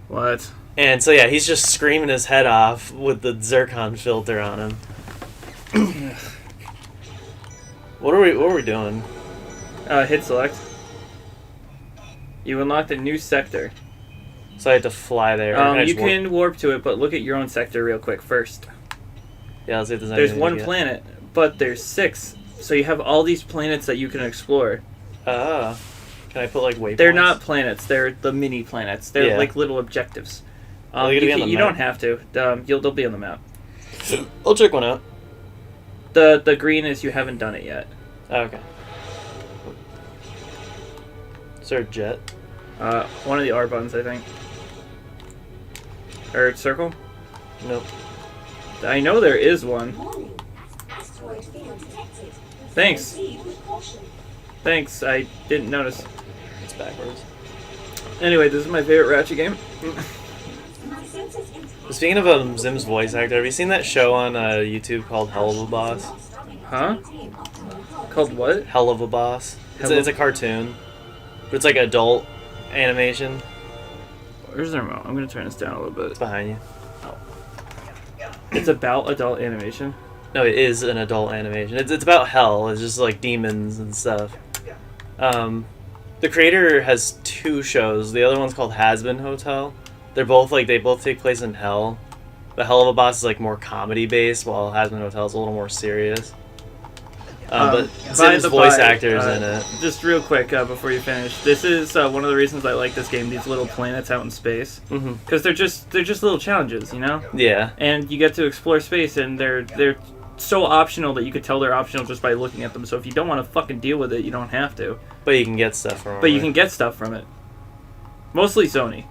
What? And so yeah, he's just screaming his head off with the zircon filter on him. What are we doing? Hit select. You unlocked a new sector. So I had to fly there. You can warp to it, but look at your own sector real quick first. Yeah, let's see if there's one planet, but there's 6. So you have all these planets that you can explore. Can I put like waypoints? They're not planets. They're the mini planets. They're like little objectives. You don't have to. They'll be on the map. I'll check one out. The green is you haven't done it yet. Oh, okay. Is there a jet? One of the R buttons, I think. Or circle? Nope. I know there is one. Thanks. Thanks, I didn't notice. It's backwards. Anyway, this is my favorite Ratchet game. Speaking of Zim's voice actor, have you seen that show on YouTube called Hell of a Boss? Huh? Called what? Hell of a Boss. It's a cartoon. But it's like adult animation. Where's the remote? I'm going to turn this down a little bit. It's behind you. It's about adult animation? No, it is an adult animation. It's about hell. It's just like demons and stuff. The creator has 2 shows. The other one's called Has Been Hotel. They both take place in hell. The Hell of a Boss is like more comedy based, while Has Been Hotel is a little more serious. But Zim's voice actor's in it. Just real quick before you finish, this is one of the reasons I like this game. These little planets out in space, because they're just little challenges, you know. Yeah. And you get to explore space, and they're so optional that you could tell they're optional just by looking at them. So if you don't want to fucking deal with it, you don't have to. But you can get stuff from it. But you can get stuff from it. Mostly Sony.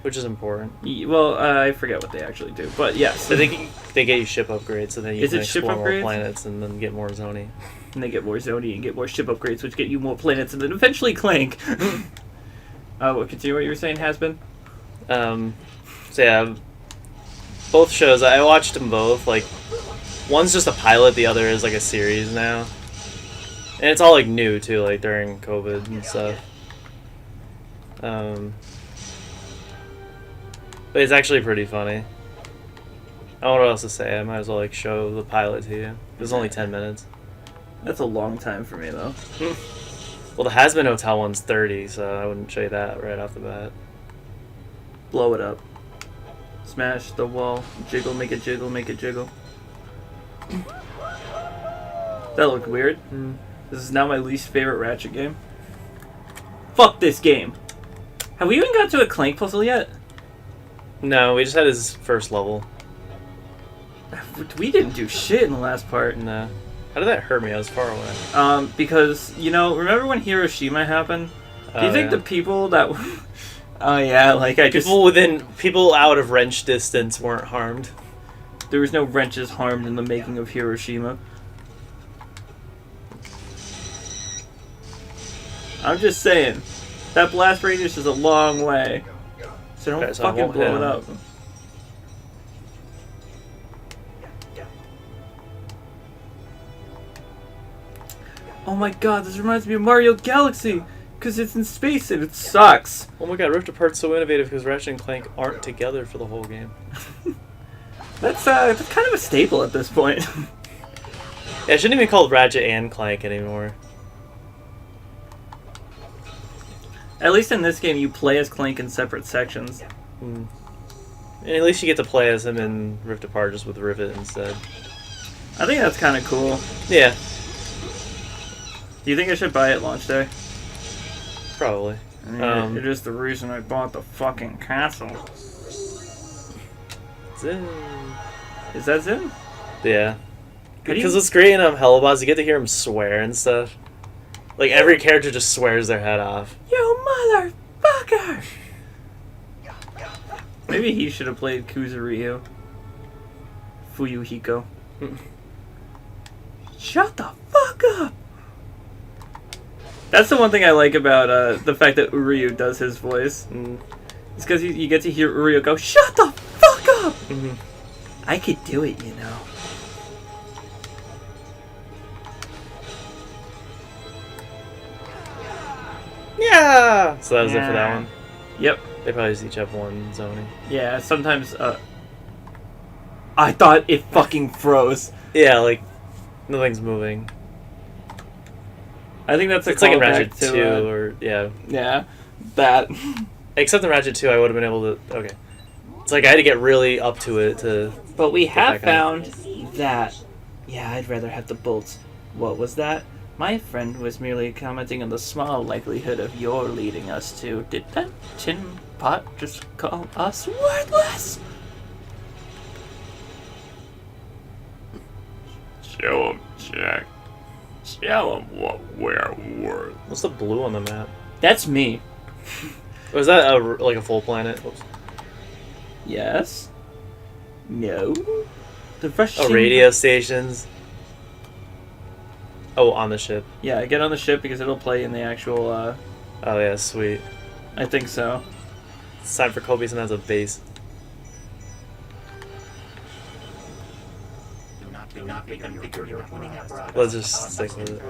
Which is important. Well, I forget what they actually do, but yes. I think they get you ship upgrades, so then you can explore more planets and then get more Zony. And they get more Zony and get more ship upgrades, which get you more planets, and then eventually Clank. Continue what you were saying, Has Been? So yeah, both shows, I watched them both. Like, one's just a pilot, the other is like a series now. And it's all like new too, like during COVID and stuff. But it's actually pretty funny. I don't know what else to say. I might as well like show the pilot to you. It was only 10 minutes. That's a long time for me though. Well, the Has Been Hotel one's 30, so I wouldn't show you that right off the bat. Blow it up. Smash the wall. Jiggle, make it jiggle, make it jiggle. That looked weird. This is now my least favorite Ratchet game. Fuck this game. Have we even got to a Clank puzzle yet? No, we just had his first level. We didn't do shit in the last part. No. How did that hurt me? I was far away. Because, you know, remember when Hiroshima happened? Do you think the people that... Oh yeah, like people out of wrench distance weren't harmed. There was no wrenches harmed in the making of Hiroshima. I'm just saying, that blast radius is a long way. So don't fucking blow it up. Oh my god, this reminds me of Mario Galaxy! Because it's in space and it sucks! Oh my god, Rift Apart's so innovative because Ratchet and Clank aren't together for the whole game. That's kind of a staple at this point. Yeah, it shouldn't even be called Ratchet and Clank anymore. At least in this game, you play as Clank in separate sections. And at least you get to play as him in Rift Apart just with Rivet instead. I think that's kind of cool. Yeah. Do you think I should buy it launch day? Probably. It is the reason I bought the fucking castle. Zim. Is that Zim? Yeah. Because what's great in Hell of a Boss, you get to hear him swear and stuff. Like, every character just swears their head off. You motherfucker! Maybe he should have played Kuzuryu. Fuyuhiko. Shut the fuck up! That's the one thing I like about the fact that Uryu does his voice. It's because you get to hear Uryu go, "Shut the fuck up!" I could do it, you know. Yeah! So that was it for that one. Yep. They probably just each have one zoning. Yeah, sometimes, I thought it fucking froze. Yeah, like, nothing's moving. I think that's a It's like in callback Ratchet to, 2, or, yeah. Yeah, that. Except in Ratchet 2, I would have been able to, okay. It's like I had to get really up to it to... But we have back on. found that... Yeah, I'd rather have the bolts. What was that? My friend was merely commenting on the small likelihood of your leading us to... Did that tin pot just call us worthless? Show him, Jack. Show him what we're worth. What's the blue on the map? That's me. Was that like a full planet? Whoops. Yes. No. The Russian... Oh, radio stations. Oh, on the ship. Yeah, get on the ship because it'll play in the actual, Oh, yeah, sweet. I think so. It's time for Kobe to have a base. Let's just stick with it.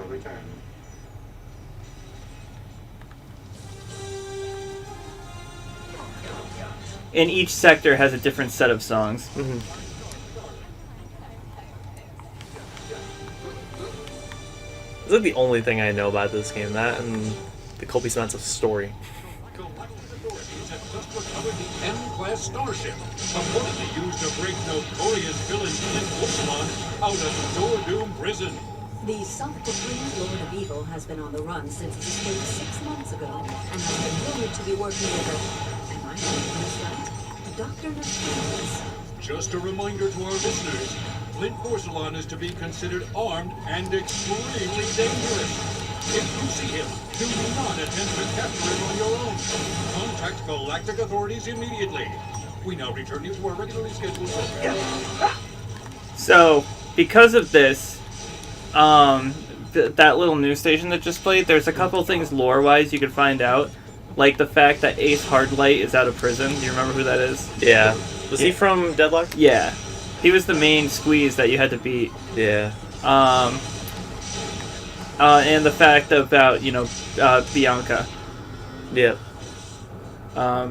And each sector has a different set of songs. Mm-hmm. It's like the only thing I know about this game, that and the copious amounts of story. The M-class starship, purportedly used to break notorious villain Clint Wolfman out of Door-Doom prison. The self-proclaimed Lord of Evil has been on the run since his escape 6 months ago and has been rumored to be working with am I getting this right? Dr. Nefarious. Just a reminder to our listeners, Clint Porcelain is to be considered armed and extremely dangerous. If you see him, do not attempt to capture him on your own. Contact galactic authorities immediately. We now return you to our regularly scheduled program. So, because of this, that little news station that just played, there's a couple things lore-wise you could find out. Like the fact that Ace Hardlight is out of prison. Do you remember who that is? Yeah. Was he from Deadlock? Yeah. He was the main squeeze that you had to beat. Yeah. And the fact about, Bianca. Yep.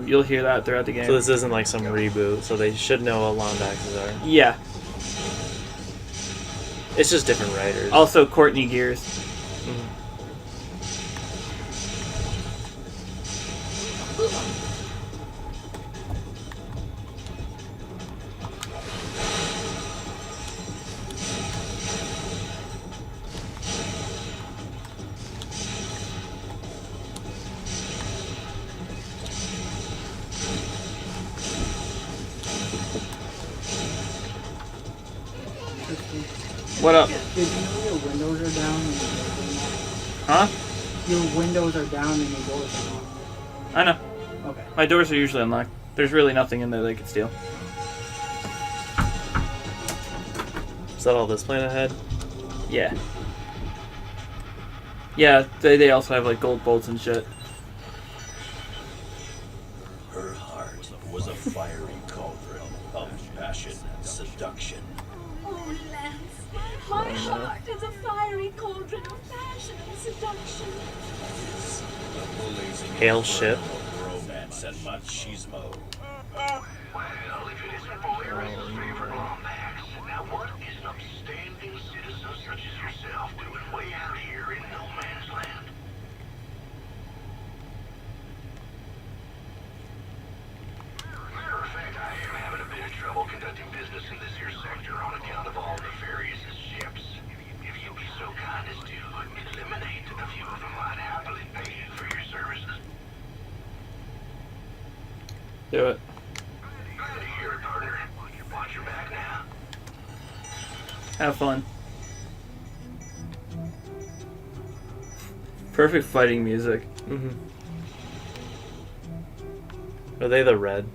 You'll hear that throughout the game. So this isn't like some reboot, so they should know what Lombaxes are. Yeah. It's just different writers. Also, Courtney Gears. Mhm. What up? Did you know your windows are down and your doors are locked? Huh? Your windows are down and your doors are locked. I know. Okay. My doors are usually unlocked. There's really nothing in there they could steal. Is that all this planet had? Yeah. Yeah, they also have like gold bolts and shit. Her heart was a fiery cauldron of passion and seduction. Oh, Lance, my heart is a fiery cauldron of passion and seduction. A blazing Hail ship. romance and machismo. Well, if it isn't Valerian's favorite Lombax, now what is an upstanding citizen such as yourself doing way out here in no man's land? Matter of fact, I am having a bit of trouble conducting business in this here sector on account of all nefarious ships. If you'd be so kind as to eliminate a few of them, I'd happily pay you for your services. Do it. Glad to hear it, partner. Watch your back now. Have fun. Perfect fighting music. Mm-hmm. Are they the red?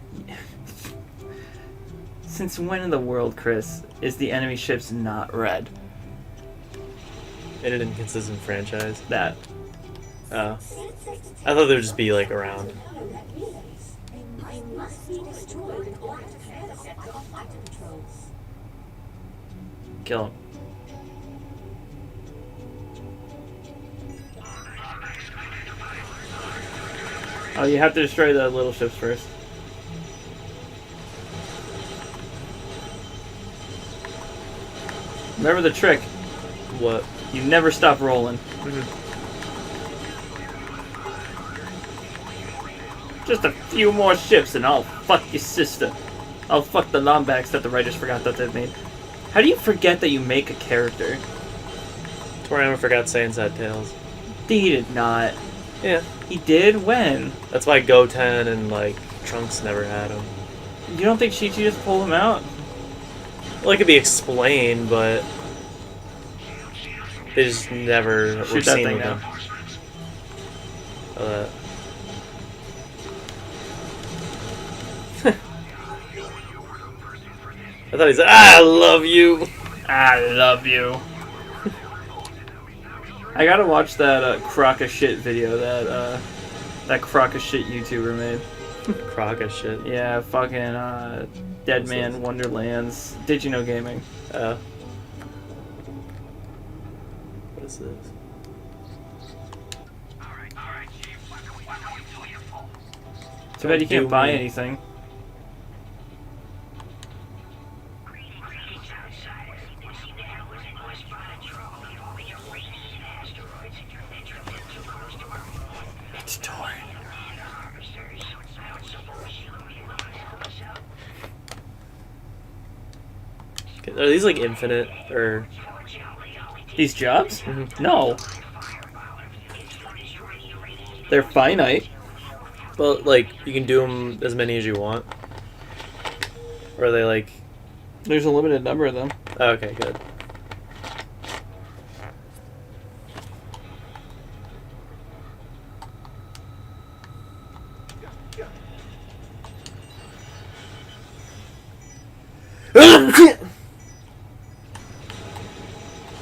Since when in the world, Chris, is the enemy ships not red? In an inconsistent franchise? That. I thought they would just be like around. Kill him. Oh, you have to destroy the little ships first. Remember the trick. What? You never stop rolling. Just a few more ships and I'll fuck your sister. I'll fuck the Lombax that the writers forgot that they made. How do you forget that you make a character? Toriyama forgot Saiyan Tails. He did not. Yeah. He did? When? That's why Goten and, like, Trunks never had him. You don't think Chi-Chi just pulled him out? Well, it could be explained, but they just never were Shoot that seen thing with now. him. I thought he said, I love you! I love you. I gotta watch that crock of shit video that crock of shit YouTuber made. Crock of shit. Yeah, fucking Dead Man Wonderlands. Did you know gaming? What is this? Too bad you can't buy anything. It's torn. Are these like infinite or These jobs? Mhm. No. They're finite. well, like you can do them as many as you want, or are they like? There's a limited number of them. Oh, okay, good.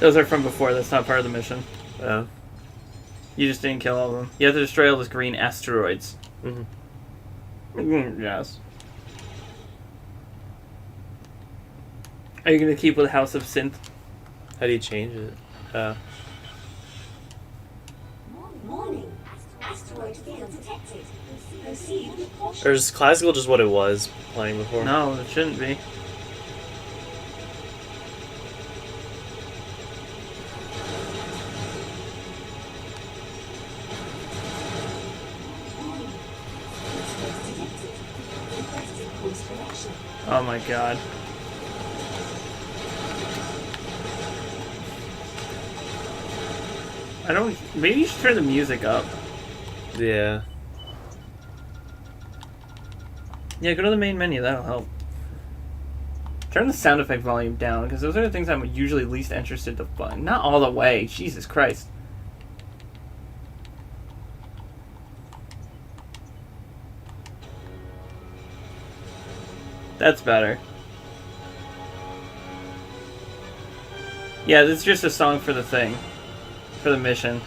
Those are from before. That's not part of the mission. Oh. You just didn't kill all of them. You have to destroy all those green asteroids. Mm-hmm. Yes. Are you gonna keep with House of Synth? How do you change it? Warning. Asteroid field detected. Proceed with caution. Or is classical just what it was playing before? No, it shouldn't be. Oh my god. I don't... Maybe you should turn the music up. Yeah. Yeah, go to the main menu. That'll help. Turn the sound effect volume down, because those are the things I'm usually least interested to find. Not all the way. Jesus Christ. That's better. Yeah, this is just a song for the thing. For the mission.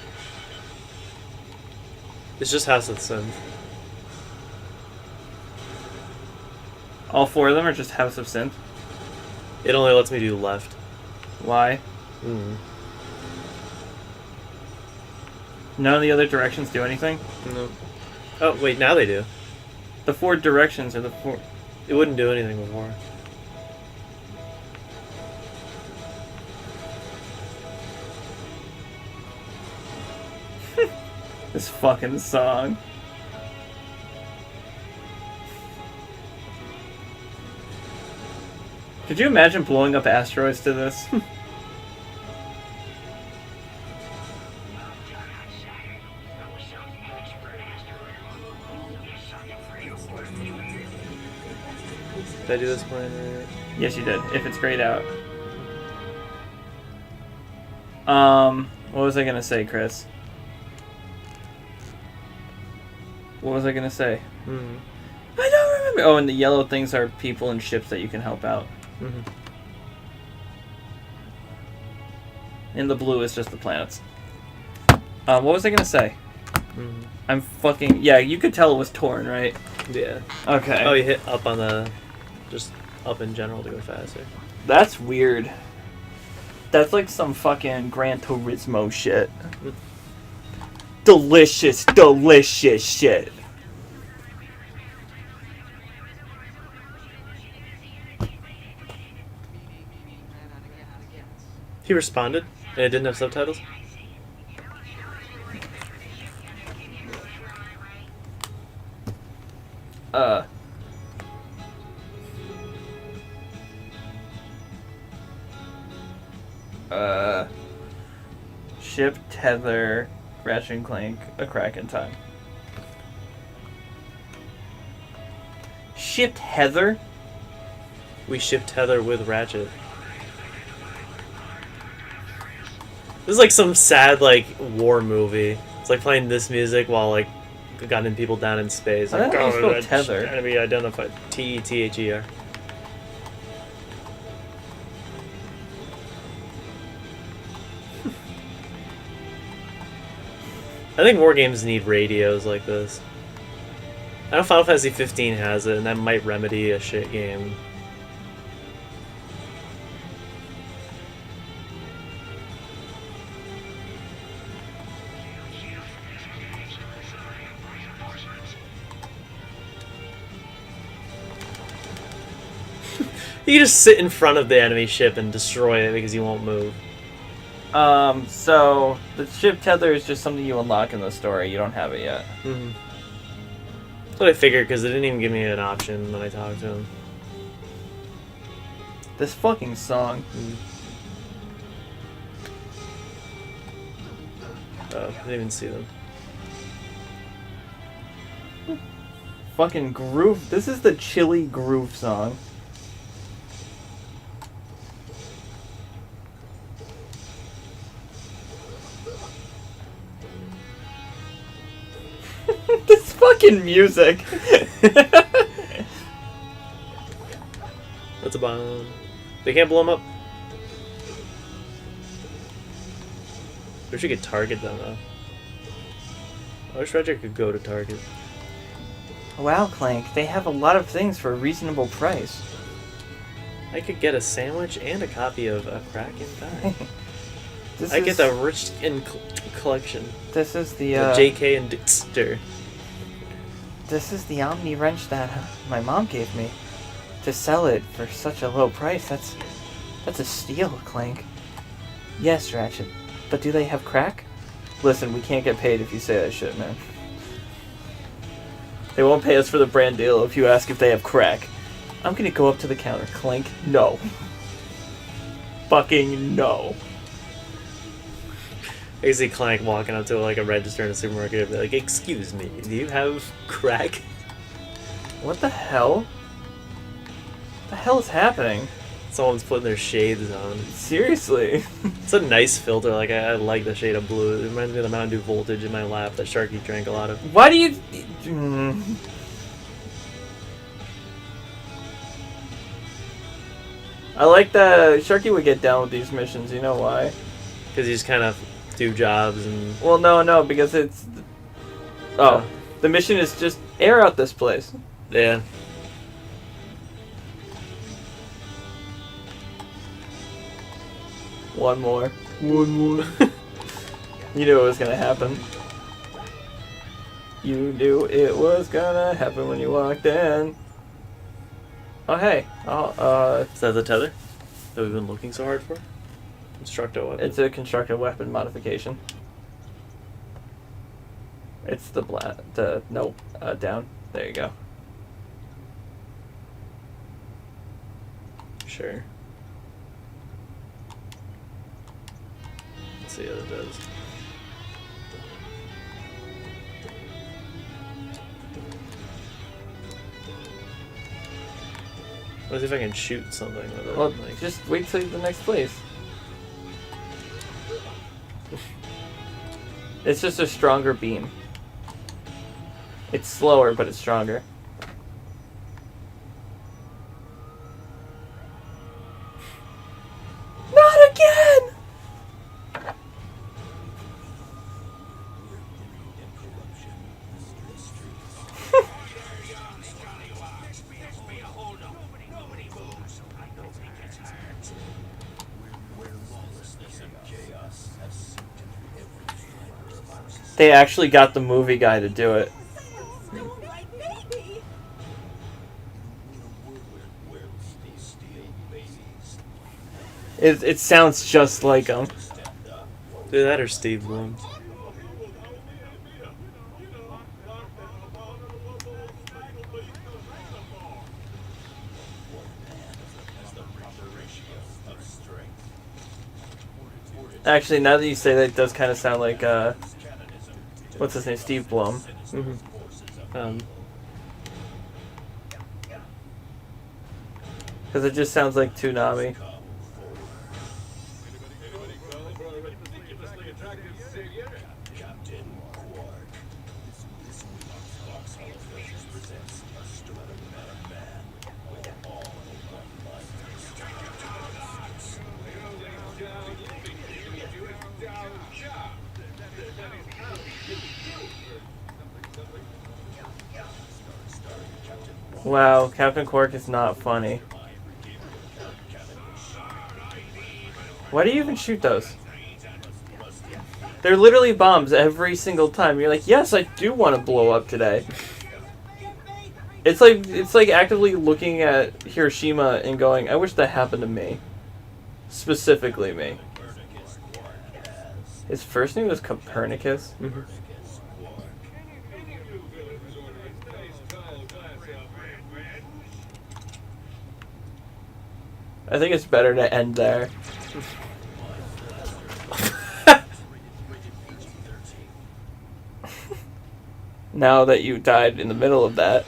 It's just House of Synth. All four of them are just House of Synth. It only lets me do left. Why? Mm. None of the other directions do anything? No. Oh wait, now they do. The four directions are the four... It wouldn't do anything before. This fucking song. Could you imagine blowing up asteroids to this? Did I do this plan right? Yes, you did. If it's grayed out. What was I gonna say, Chris? What was I gonna say? Mm-hmm. I don't remember. Oh, and the yellow things are people and ships that you can help out. Mm-hmm. And the blue is just the planets. What was I gonna say? Mm-hmm. I'm fucking... Yeah, you could tell it was torn, right? Yeah. Okay. Oh, you hit up on the... Just up in general to go faster. That's weird. That's like some fucking Gran Turismo shit. Delicious, delicious shit. He responded, and it didn't have subtitles. Ship, tether, Ratchet and Clank, a crack in time. Shipped Heather? We shipped Heather with Ratchet. This is like some sad, like, war movie. It's like playing this music while, like, gunning people down in space. I Like, thought you spelled that's tether. enemy identified. Tether. I think more games need radios like this. I know Final Fantasy 15 has it, and that might remedy a shit game. You just sit in front of the enemy ship and destroy it because you won't move. So the ship tether is just something you unlock in the story. You don't have it yet. Mm-hmm. That's what I figured, because they didn't even give me an option when I talked to him. This fucking song. Oh, I didn't even see them. Fucking groove. This is the chilly groove song. This fucking music. That's a bomb. They can't blow them up. I wish we could target them, though. I wish Ratchet could go to target. Wow, Clank, they have a lot of things for a reasonable price. I could get a sandwich and a copy of A Crack in Time. This I is, get the rich in collection. This is the JK and Dexter. This is the Omni wrench that my mom gave me. To sell it for such a low price, that's a steal, Clank. Yes, Ratchet, but do they have crack? Listen, we can't get paid if you say that shit, man. They won't pay us for the brand deal if you ask if they have crack. I'm gonna go up to the counter. Clank, no. Fucking no. I can see Clank walking up to like a register in a supermarket and be like, "Excuse me, do you have crack?" What the hell? What the hell is happening? Someone's putting their shades on. Seriously. It's a nice filter. Like I like the shade of blue. It reminds me of the Mountain Dew Voltage in my lap that Sharky drank a lot of. Why do you... I like that Sharky would get down with these missions. You know why? Because you just kind of do jobs and... Well, no, because it's... Oh, the mission is just air out this place. Yeah. One more. You knew it was gonna happen. You knew it was gonna happen when you walked in. Oh, hey. Is that the tether that we've been looking so hard for? Constructo weapon. It's a constructed weapon modification. It's the down. There you go. Sure. Let's see what it does. Let's see if I can shoot something with it. Well, like... just wait till the next place. It's just a stronger beam. It's slower, but it's stronger. Not again! They actually got the movie guy to do it. It sounds just like him. Do that or Steve Bloom. Actually, now that you say that, it does kind of sound like, what's his name? Steve Blum. Mm-hmm. Because it just sounds like Toonami. Wow, Captain Quark is not funny. Why do you even shoot those? They're literally bombs every single time. You're like, yes, I do want to blow up today. It's like actively looking at Hiroshima and going, I wish that happened to me. Specifically me. His first name was Copernicus? Mm-hmm. I think it's better to end there. Now that you died in the middle of that.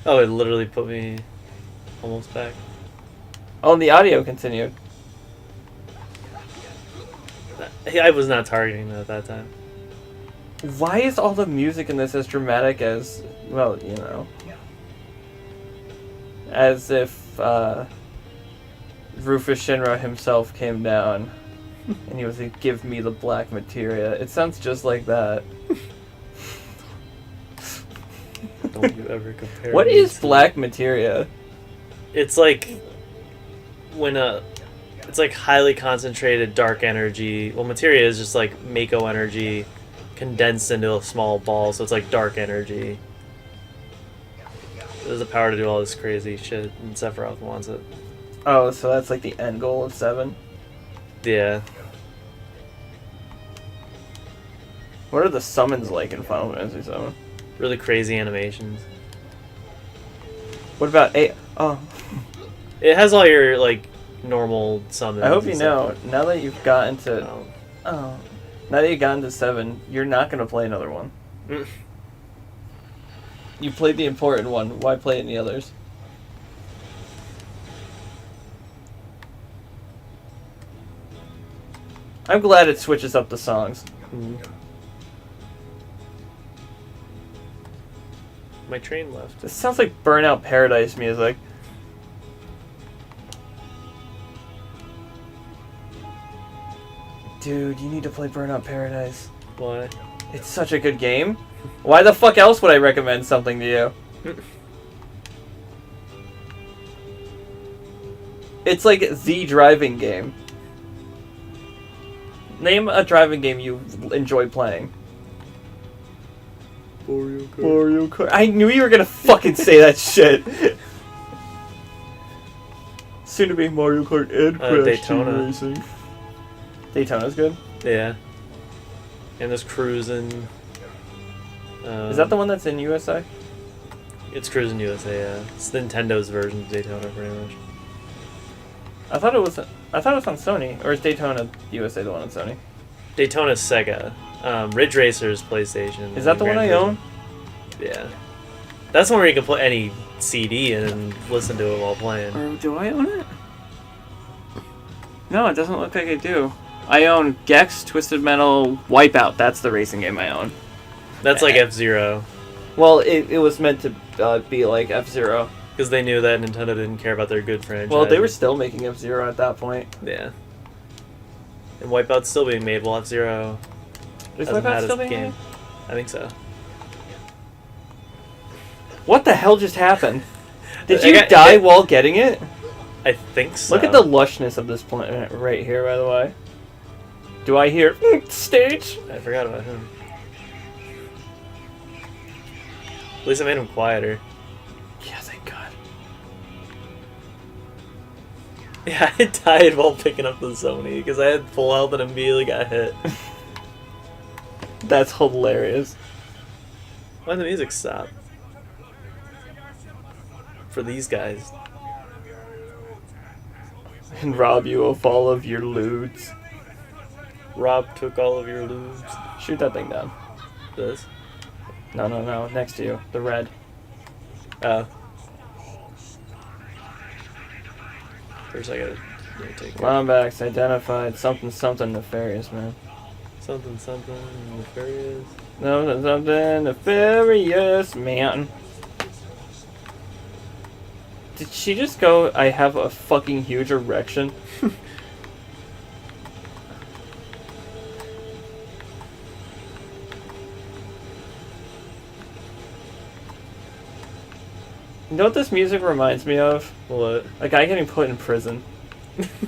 Oh, it literally put me almost back. Oh, and the audio continued. I was not targeting that at that time. Why is all the music in this as dramatic as, well, you know, as if Rufus Shinra himself came down and he was like, give me the black materia. It sounds just like that. Don't you ever compare. What me is to- black materia? It's like when it's like highly concentrated dark energy. Well, materia is just like Mako energy condensed into a small ball, so it's like dark energy. There's the power to do all this crazy shit, and Sephiroth wants it. Oh, so that's like the end goal of 7? Yeah. What are the summons like in Final Fantasy 7? Really crazy animations. What about 8? Oh, It has all your like normal summons. I hope you and know, stuff. now that you've gotten to... Oh. Oh. Now that you've gotten to 7, you're not going to play another one. Mm. You played the important one. Why play any others? I'm glad it switches up the songs. Mhm. My train left. This sounds like Burnout Paradise music. Dude, you need to play Burnout Paradise. Why? It's such a good game. Why the fuck else would I recommend something to you? It's like the driving game. Name a driving game you enjoy playing. Mario Kart. I knew you were gonna fucking say that shit. Soon to be Mario Kart and Crash Daytona. Team Racing. Daytona's good. Yeah. And there's Cruisin'. Is that the one that's in USA? It's Cruisin' USA, yeah. It's Nintendo's version of Daytona, pretty much. I thought it was on Sony, or is Daytona USA the one on Sony? Daytona's Sega. Ridge Racer's PlayStation. Is that the one I own? Yeah. That's one where you can put any CD in and listen to it while playing. Or do I own it? No, it doesn't look like I do. I own Gex, Twisted Metal, Wipeout. That's the racing game I own. That's like F-Zero. Well, it was meant to be like F-Zero. Because they knew that Nintendo didn't care about their good franchise. Well, they were still making F-Zero at that point. Yeah. And Wipeout's still being made while F-Zero Is hasn't Wipeout had still its being game. made? I think so. What the hell just happened? Did I you got- die while getting it? I think so. Look at the lushness of this planet right here, by the way. Do I hear stage? I forgot about him. At least I made him quieter. Yeah, thank God. Yeah, I died while picking up the Sony because I had full health and immediately got hit. That's hilarious. Why the music stop? For these guys. And rob you of all of your loot. Rob took all of your loops. Shoot that thing down. This? No, no, no. Next to you. The red. Oh. First I gotta take care. Lombax identified. Something, something nefarious, man. Something, something nefarious. Something, something nefarious, man. Did she just go, I have a fucking huge erection? You know what this music reminds me of? What? A guy getting put in prison.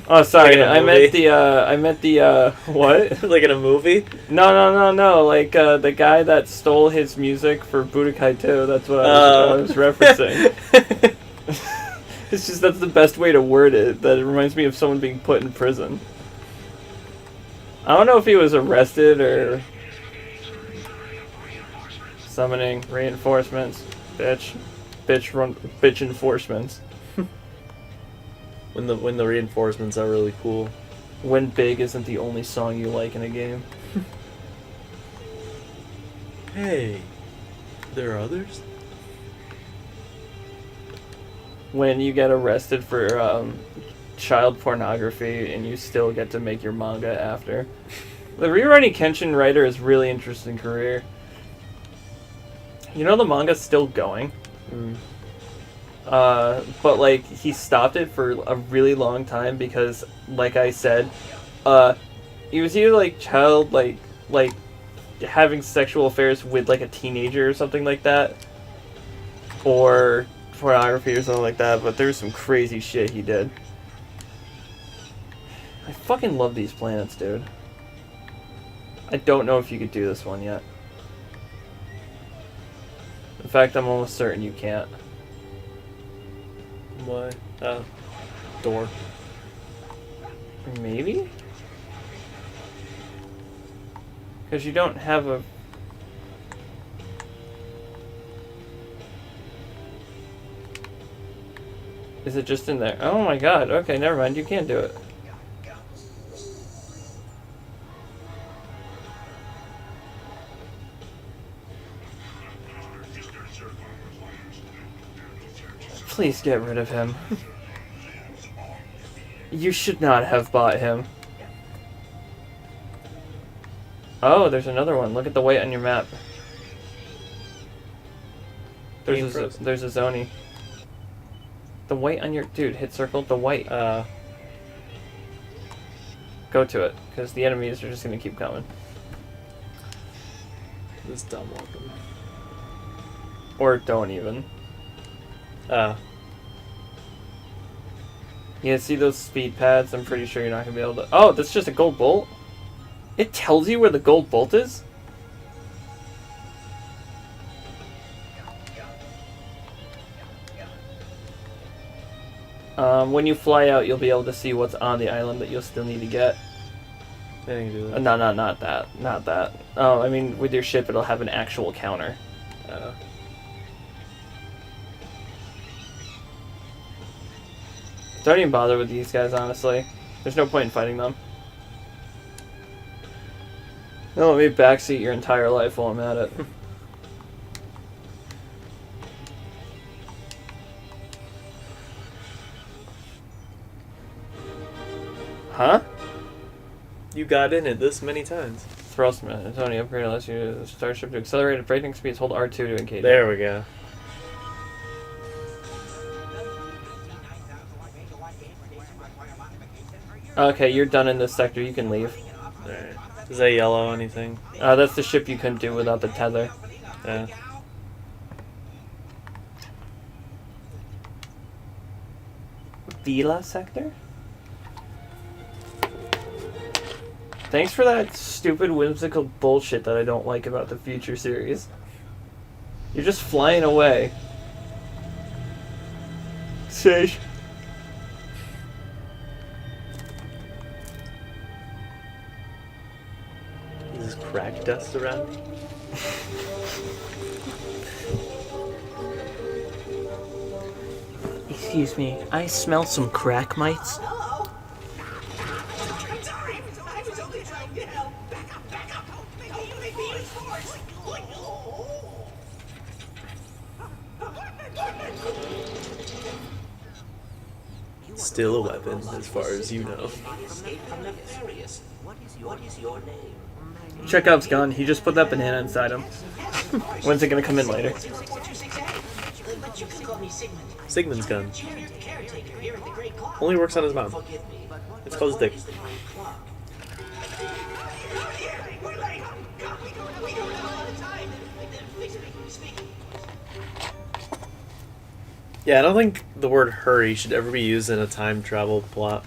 Oh, sorry. Like in a I meant the what? Like in a movie? No. Like the guy that stole his music for Budokai 2. That's what I was referencing. It's just that's the best way to word it. That it reminds me of someone being put in prison. I don't know if he was arrested or summoning reinforcements. Bitch enforcements. When the reinforcements are really cool. When Big isn't the only song you like in a game. Hey, there are others? When you get arrested for child pornography and you still get to make your manga after. The Rewriting Kenshin writer is really interesting career. You know the manga's still going. But like he stopped it for a really long time because, like I said, he was either like child like having sexual affairs with like a teenager or something like that, or pornography or something like that. But there's some crazy shit he did. I fucking love these planets, dude. I don't know if you could do this one yet. In fact, I'm almost certain you can't. Why? Door. Maybe? Because you don't have a... Is it just in there? Oh my god, okay, never mind, you can't do it. Please get rid of him. You should not have bought him. Oh, there's another one. Look at the white on your map. There's a Zoni. The white on your... Dude, hit circle the white. Go to it, because the enemies are just going to keep coming. This dumb weapon. Or don't even. Yeah, see those speed pads? I'm pretty sure you're not going to be able to... Oh, that's just a gold bolt? It tells you where the gold bolt is? When you fly out, you'll be able to see what's on the island that you'll still need to get. I didn't do that. No, not that. Not that. Oh, I mean, with your ship, it'll have an actual counter. Don't even bother with these guys, honestly. There's no point in fighting them. They'll let me backseat your entire life while I'm at it. Huh? You got in it this many times. Thrustman. It's only upgrade unless you use the starship to accelerate at breaking speeds. Hold R2 to engage. There we go. Okay, you're done in this sector. You can leave. Alright. Is that yellow anything? That's the ship you couldn't do without the tether. Yeah. Vila sector? Thanks for that stupid whimsical bullshit that I don't like about the future series. You're just flying away. Sage. dust around me. Excuse me, I smell some crack mites. Hello? I'm sorry. I was only trying to help. Back up, back up. Don't make me use force. Still a weapon, as far as you know. Escape from nefarious. What is your name? Chekhov's gun. He just put that banana inside him. When's it gonna come in later? 0426A. But you can call me Sigmund. Sigmund's gun. Caretaker here at the Great Clock. Only works on his mom. Forgive me, but It's called his dick. is the Great Clock? We're late. We don't have a lot of time. Speak. Yeah, I don't think the word hurry should ever be used in a time travel plot.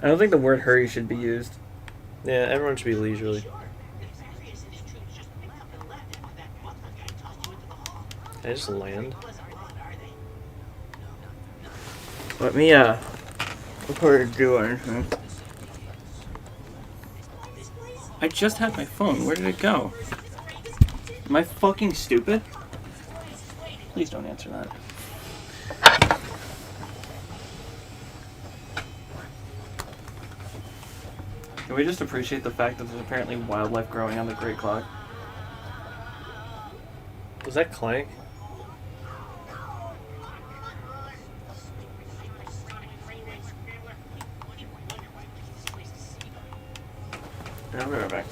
I don't think the word hurry should be used. Yeah, everyone should be leisurely. Can I just land? Let me record to do anything. I just had my phone. Where did it go? Am I fucking stupid? Please don't answer that. Can we just appreciate the fact that there's apparently wildlife growing on the Great Clock? Was that Clank? Yeah, I'll be right back.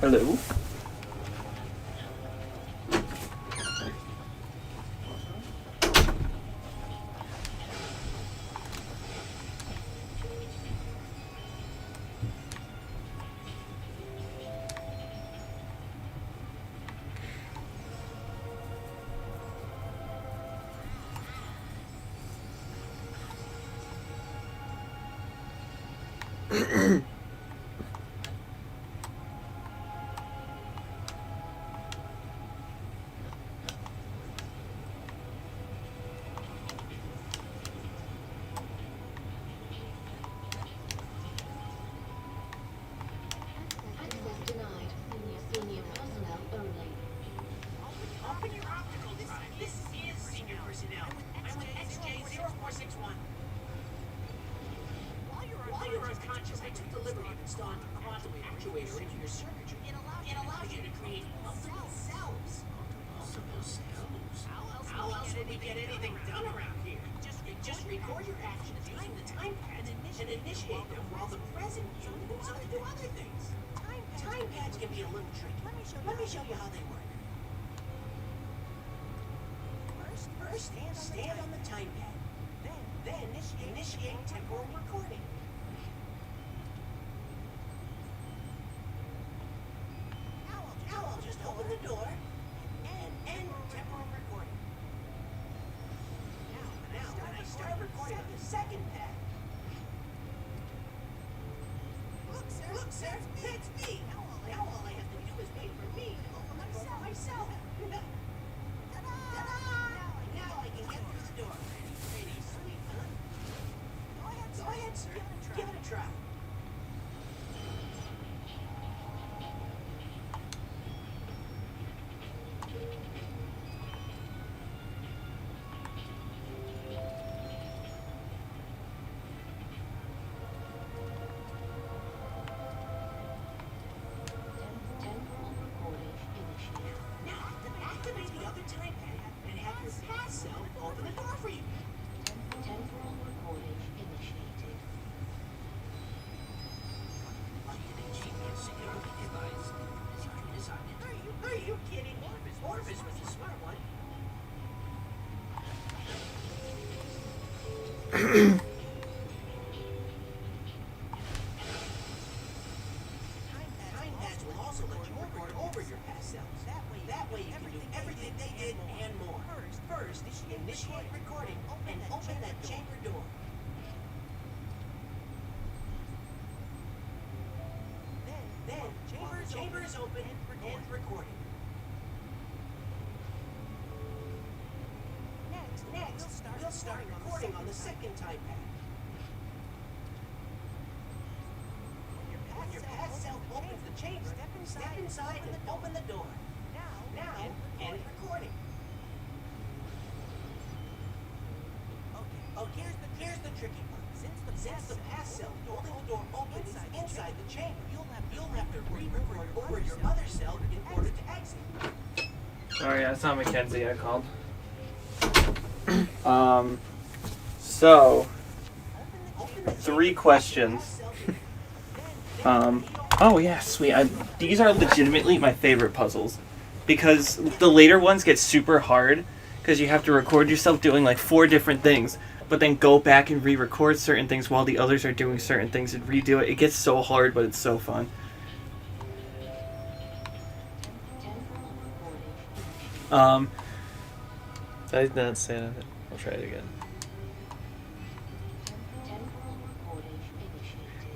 Hello? Access denied. Senior personnel only. Open your optical. This is senior personnel. I'm with XJ0461. While you're unconscious, I took the liberty of installing a quantum actuator into your circuitry. It allows you to create multiple selves. Multiple selves? How else would we get anything done around here? Just record your actions using the time pad and initiate them while the present you moves on to do other things. Time pads can be a little tricky. Let me show you how they work. First, stand on the time pad. Then initiate temporal recording. Now I'll just open the door and end temporal recording. Now when I start recording on the second pad. Look, sir, that's me. Now all I have to do is wait for me to open the door myself. Ta-da! Now I can get through the door. Pretty sweet, huh? Go ahead, sir. Give it a try. Temporal recording initiated. Now, activate the other time pad and have your pass cell open the door for you. Temporal recording initiated. Are you kidding? Orvis was the smart one. Time pads will also let you record over your past selves. That way you can do everything they did and more. First, initiate recording and open that chamber door. Then, while the chamber is open and recording. Next, we'll start recording on the second time pad. Step inside and open the door. Now, end recording. Okay. Oh, here's the tricky part. Since the pass cell holding the door open is inside the chamber, you'll have to re-record over your other cell in order to exit. Sorry, that's not Mackenzie I called. So 3 questions. Oh yeah, sweet. These are legitimately my favorite puzzles because the later ones get super hard because you have to record yourself doing like 4 different things, but then go back and re-record certain things while the others are doing certain things and redo it. It gets so hard, but it's so fun. I did not say that. I'll try it again.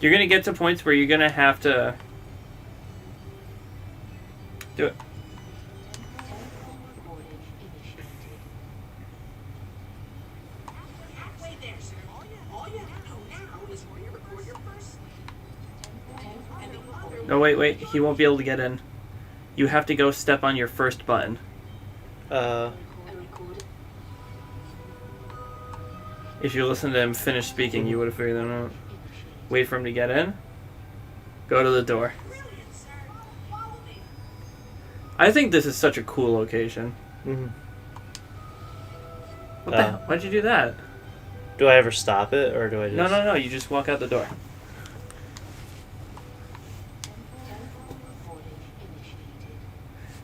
You're gonna get to points where you're gonna have to do it. Halfway there, sir. All you have to do now is re-record your first. And the other. No, wait. He won't be able to get in. You have to go step on your first button. If you listen to him finish speaking, you would have figured that out. Wait for him to get in. Go to the door. I think this is such a cool location. Mm-hmm. What the hell? Why'd you do that? Do I ever stop it, or do I just... No. You just walk out the door.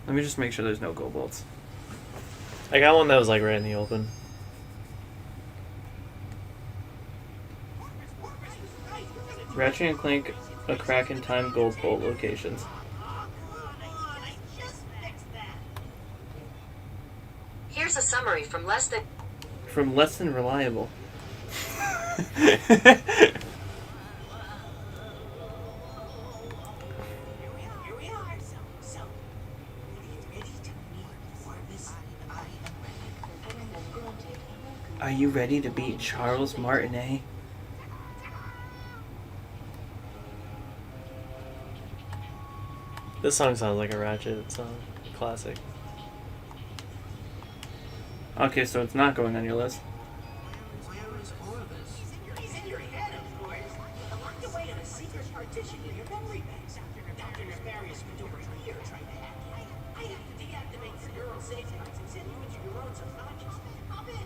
Let me just make sure there's no gold bolts. I got one that was like right in the open. Ratchet and Clank, a crack in time gold bolt locations. Here's a summary from less than Reliable. Here we are. So, ready to meet for this? I am ready. Are you ready to beat Charles Martinet? This song sounds like a Ratchet song. Classic. Okay, so it's not going on your list. Where is Orvis? He's in your head, of course. Locked away in a secret partition in your memory banks. Dr. Nefarious spent over a year trying to hack you. I have to deactivate the neural safeguards and send you into your own subconscious. Hop in.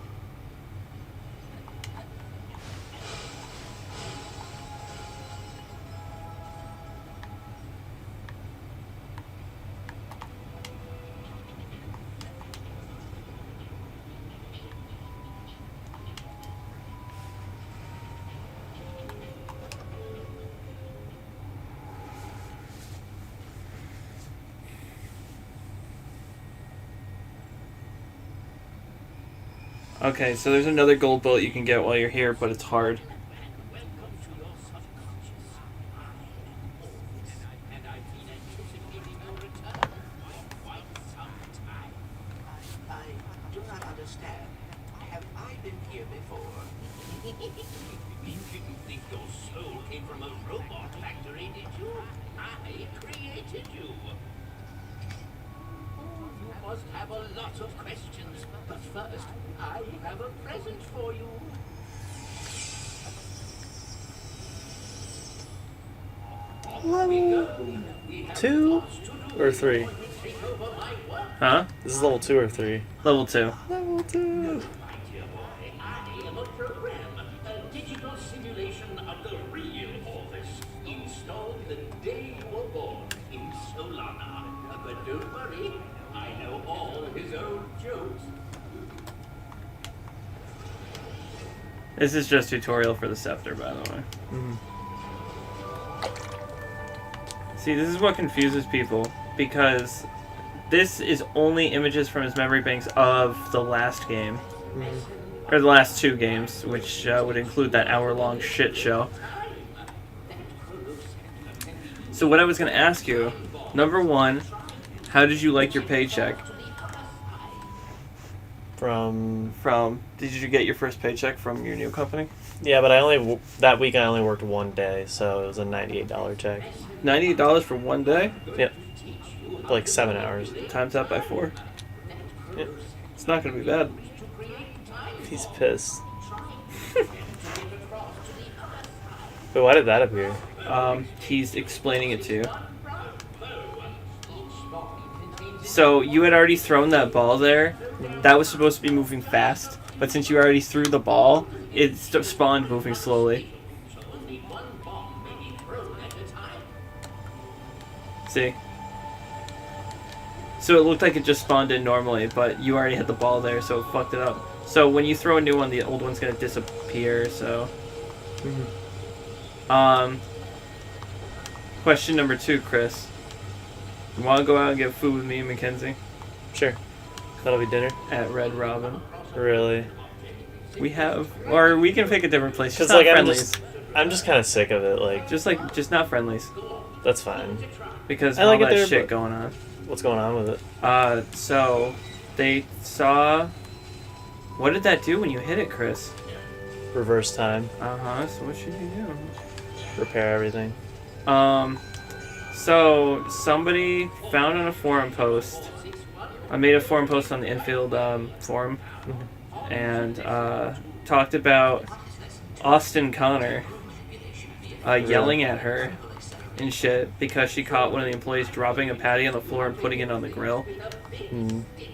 Okay, so there's another gold bolt you can get while you're here, but it's hard. I do not understand. Have I been here before? You didn't think your soul came from a robot factory, did you? I created you. Oh, you must have a lot of questions. But first, I have a present for you. Level 2 or 3? Huh? This is level 2 or 3? Level 2. Level 2. I am a program, a digital simulation of the real Orvis, installed the day you were born in Solana. But don't worry, I know all his old jokes. This is just tutorial for the scepter, by the way. Mm-hmm. See, this is what confuses people, because this is only images from his memory banks of the last game. Mm-hmm. Or the last 2 games, which would include that hour-long shit show. So what I was going to ask you, number 1, how did you like your paycheck? Did you get your first paycheck from your new company? Yeah, but that week I only worked 1 day, so it was a $98 check. $98 for 1 day? Yep. like 7 hours. Times that by 4. Yeah. It's not gonna be bad. He's pissed. But why did that appear? He's explaining it to you. So you had already thrown that ball there. That was supposed to be moving fast, but since you already threw the ball, it spawned moving slowly. See? So it looked like it just spawned in normally, but you already had the ball there, so it fucked it up. So when you throw a new one, the old one's gonna disappear, so... Question number 2, Chris. You wanna go out and get food with me and Mackenzie? Sure. That'll be dinner? At Red Robin. Really? We have... Or we can pick a different place. Just Because, not like, Friendlies. I'm just kind of sick of it, like... Just not Friendlies. That's fine. Because I like all it that there, shit but- going on. What's going on with it? So... They saw... What did that do when you hit it, Chris? Reverse time. Uh-huh, so what should you do? Repair everything. So somebody found on a forum post. I made a forum post on the infield forum, and talked about Austin Connor yelling at her and shit because she caught one of the employees dropping a patty on the floor and putting it on the grill.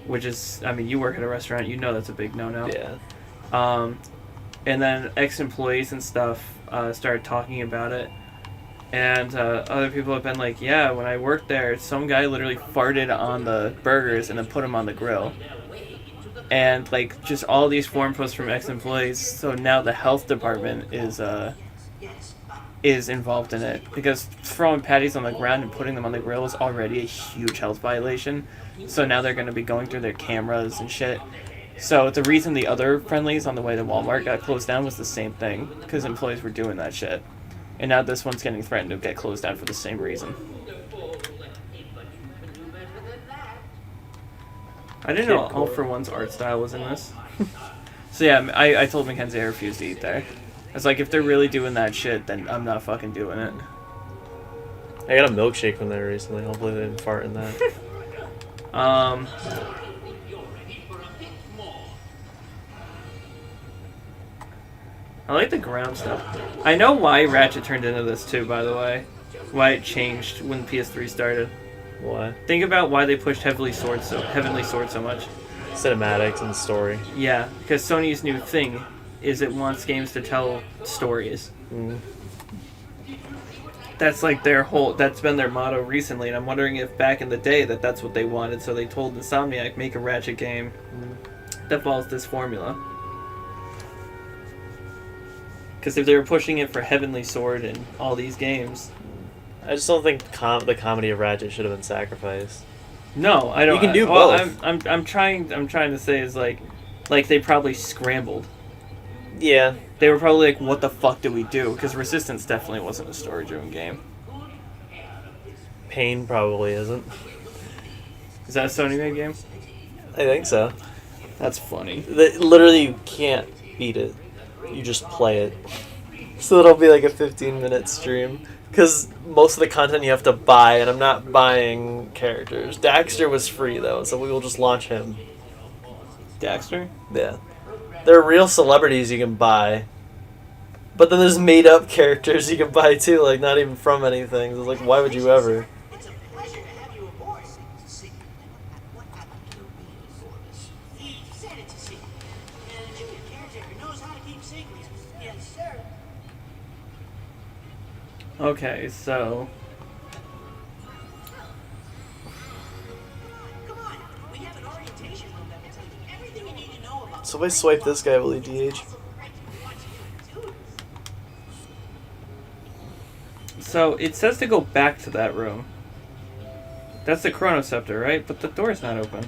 Which is, I mean, you work at a restaurant, you know that's a big no-no. Yeah. And then ex-employees and stuff started talking about it. And other people have been like, yeah, when I worked there, some guy literally farted on the burgers and then put them on the grill. And, like, just all these forum posts from ex-employees. So now the health department is involved in it. Because throwing patties on the ground and putting them on the grill is already a huge health violation. So now they're going to be going through their cameras and shit. So the reason the other Friendlies on the way to Walmart got closed down was the same thing. Because employees were doing that shit. And now this one's getting threatened to get closed down for the same reason. I didn't know All for One's art style was in this. So yeah, I told Mackenzie I refused to eat there. I was like, if they're really doing that shit, then I'm not fucking doing it. I got a milkshake from there recently. Hopefully they didn't fart in that. I like the ground stuff. I know why Ratchet turned into this too, by the way. Why it changed when PS3 started. Why? Think about why they pushed Heavenly Sword so much. Cinematics and story. Yeah, because Sony's new thing is it wants games to tell stories. That's like that's been their motto recently, and I'm wondering if back in the day that's what they wanted, so they told Insomniac, make a Ratchet game that follows this formula. Because if they were pushing it for Heavenly Sword and all these games... I just don't think the comedy of Ratchet should have been sacrificed. No, I don't. You can do both. both. I'm trying to say is like they probably scrambled. Yeah. They were probably like, what the fuck do we do? Because Resistance definitely wasn't a story-driven game. Pain probably isn't. Is that a Sony-made game? I think so. That's funny. Literally, you can't beat it. You just play it. So it'll be like a 15-minute stream. Because most of the content you have to buy, and I'm not buying characters. Daxter was free, though, so we will just launch him. Daxter? Yeah. There are real celebrities you can buy. But then there's made-up characters you can buy, too, like, not even from anything. It's like, why would you ever? It's a pleasure to have you aboard. What happened to your meeting for us? He said it's a secret. And a junior caretaker knows how to keep secrets. Yes, sir. Okay, so... Come on. We have an orientation room that will tell you everything you need to know about... So if I swipe this guy, will he DH? So, it says to go back to that room. That's the Chronoceptor, right? But the door's not open.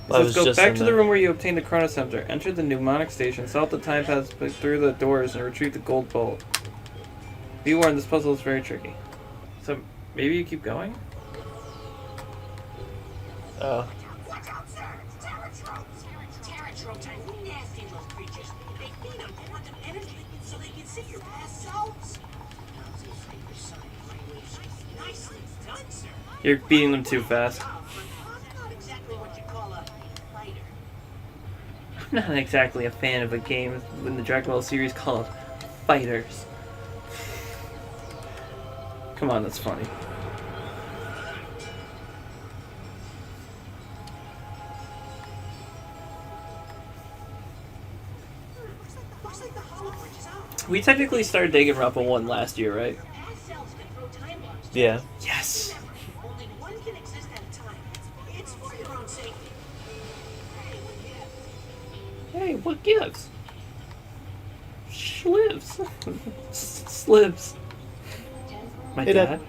It says go back to the room where you obtained the Chronoceptor. Enter the mnemonic station, solve the time paths through the doors, and retrieve the gold bolt. Be warned, this puzzle is very tricky. So, maybe you keep going? Oh. Watch out, sir! Terratropes! Terratropes are nasty little creatures. They feed on quantum energy so they can see your past selves. Nicely done, sir. You're beating them too fast. I'm not exactly what you call a fighter. I'm not exactly a fan of a game in the Dragon Ball series called Fighters. Come on, that's funny. Looks like the hollow bridge is out. We technically started Danganronpa 1 last year, right? Past selves can throw time bombs. Yeah. Yes! Only one can exist at a time. It's for your own safety. Hey, what gives? Hey, what gives? Schlives. Slivs. My Hey, Dad. dad.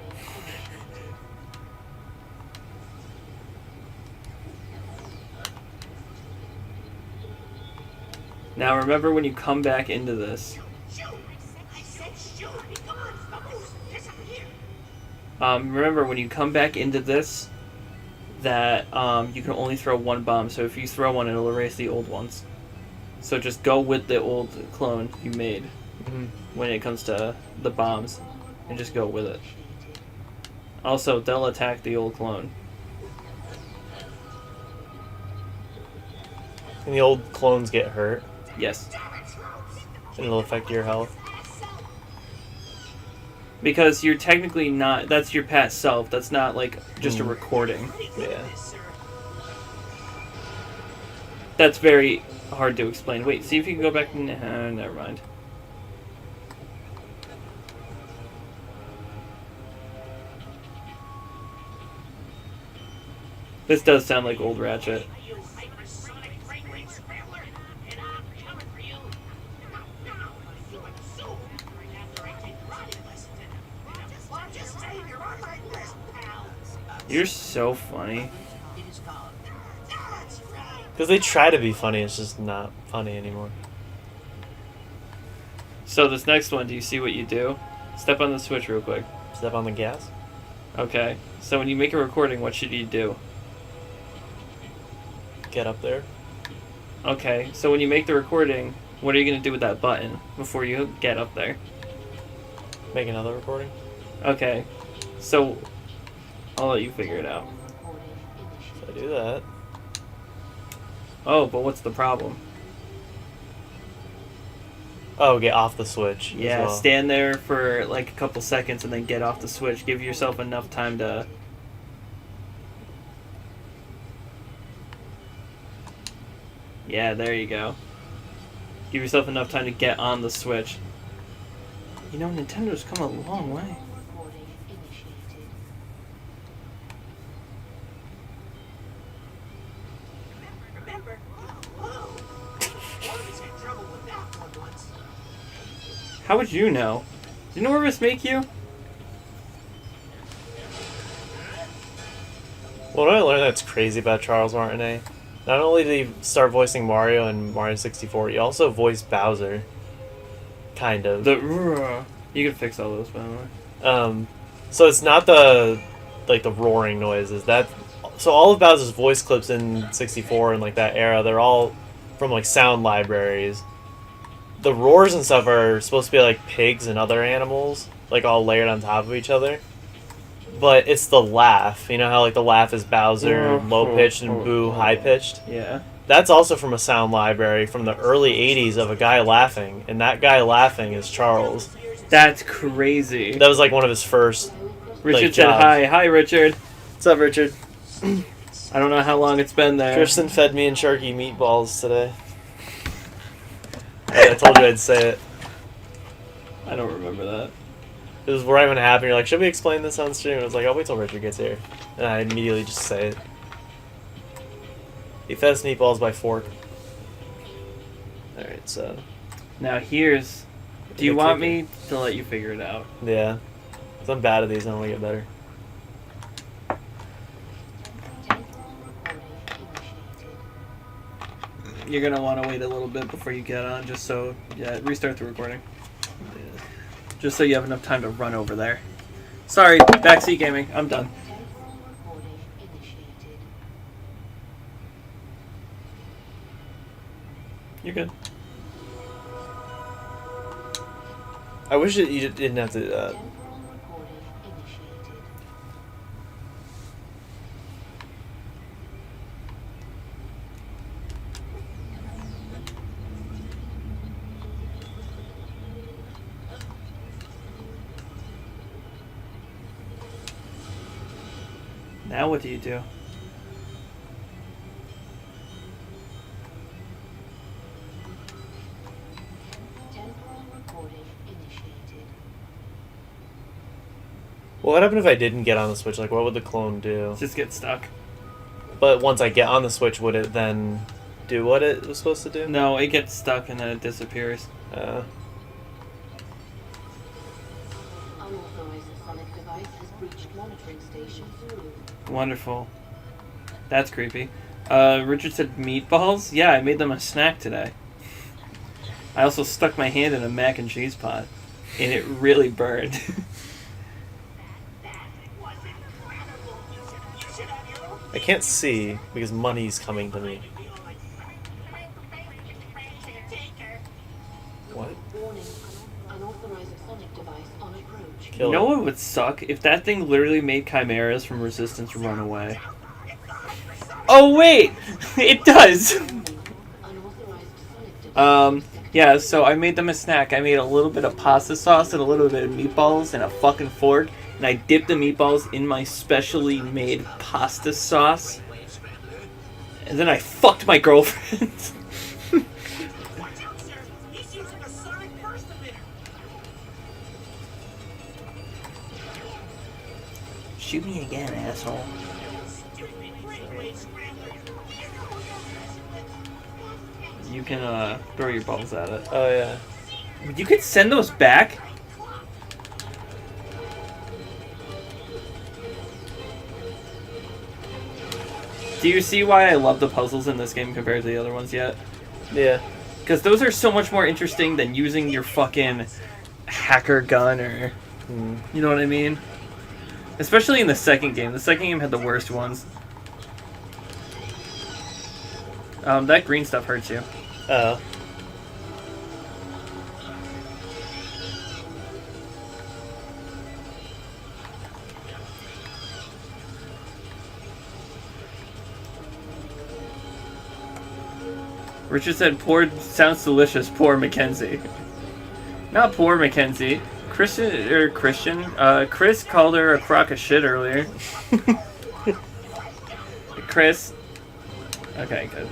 Now remember when you come back into this. Shoot! I said shoot! Come on, focus! Disappear! Remember when you come back into this that you can only throw one bomb, so if you throw one it'll erase the old ones. So just go with the old clone you made when it comes to the bombs and just go with it. Also, they'll attack the old clone. And the old clones get hurt, Yes. and it'll affect your health. Because you're technically not, that's your past self, that's not like just a recording. Yeah. That's very hard to explain. Wait, see if you can go back. Never mind. This does sound like old Ratchet. You hypersonic brain ring scrambler, and I'm coming for you. No, you would assume after I take karate lessons and I'm just saying you're on my list, pal. You're so funny. It is called. That's right. Because they try to be funny, it's just not funny anymore. So this next one, do you see what you do? Step on the switch real quick. Step on the gas. Okay. So when you make a recording, what should you do? Get up there. Okay. So when you make the recording, what are you going to do with that button before you get up there? Make another recording. Okay. So I'll let you figure it out. So I do that. Oh, but what's the problem? Oh, get off the switch. as Yeah, well. stand there for like a couple seconds and then get off the switch. Give yourself enough time to... Yeah, there you go. Give yourself enough time to get on the switch. You know, Nintendo's come a long way. Remember? Whoa. Orvis had trouble with that one once. How would you know? Didn't Orvis make you? What I learned that's crazy about Charles Martinet, not only did he start voicing Mario in Mario 64, he also voiced Bowser. Kind of. You can fix all those, by the way. So it's not the roaring noises. So all of Bowser's voice clips in 64 and like that era, they're all from like sound libraries. The roars and stuff are supposed to be like pigs and other animals, like all layered on top of each other. But it's the laugh. You know how like the laugh is Bowser low pitched and Boo high pitched? Yeah. That's also from a sound library from the early 80s of a guy laughing, and that guy laughing is Charles. That's crazy. That was like one of his first. Richard like, said jobs. hi. Hi, Richard. What's up, Richard? I don't know how long it's been there. Tristan fed me and Sharky meatballs today. I told you I'd say it. I don't remember that. It was right when it happened. You're like, should we explain this on stream? I was like, I'll wait till Richard gets here. And I immediately just say it. He fed us meatballs by fork. Alright, so. Now here's... Do you want me to let you figure it out? Yeah. 'Cause I'm bad at these, I want to get better. You're gonna want to wait a little bit before you get on, just so... Yeah, restart the recording. Just so you have enough time to run over there. Sorry, backseat gaming. I'm done. You're good. I wish you didn't have to. Now what do you do? Temporal recording initiated. What happened if I didn't get on the Switch? Like, what would the clone do? Just get stuck. But once I get on the Switch, would it then do what it was supposed to do? No, it gets stuck and then it disappears. Unauthorized sonic device has breached monitoring station 2. Wonderful. That's creepy. Richard said meatballs? Yeah, I made them a snack today. I also stuck my hand in a mac and cheese pot, and it really burned. That was incredible. You should have your own. I can't see because money's coming to me. What? Warning. Unauthorized sonic device on approach. Kill You know it. what would suck? If that thing literally made chimeras from Resistance run away. Oh wait! It does! Unauthorized sonic device. Yeah, so I made them a snack. I made a little bit of pasta sauce and a little bit of meatballs and a fucking fork. And I dipped the meatballs in my specially made pasta sauce. And then I fucked my girlfriend. Watch out, sir. He's using a sonic burst emitter. Shoot me again, asshole. Stupid grid-grade scrambler. You can, throw your balls at it. Oh yeah. You could send those back? Do you see why I love the puzzles in this game compared to the other ones yet? Yeah. Because those are so much more interesting than using your fucking hacker gun or... You know what I mean? Especially in the second game. The second game had the worst ones. That green stuff hurts you. Oh. Richard said, "Poor sounds delicious. Poor Mackenzie." Not poor Mackenzie. Chris called her a crock of shit earlier. Chris. Okay, good.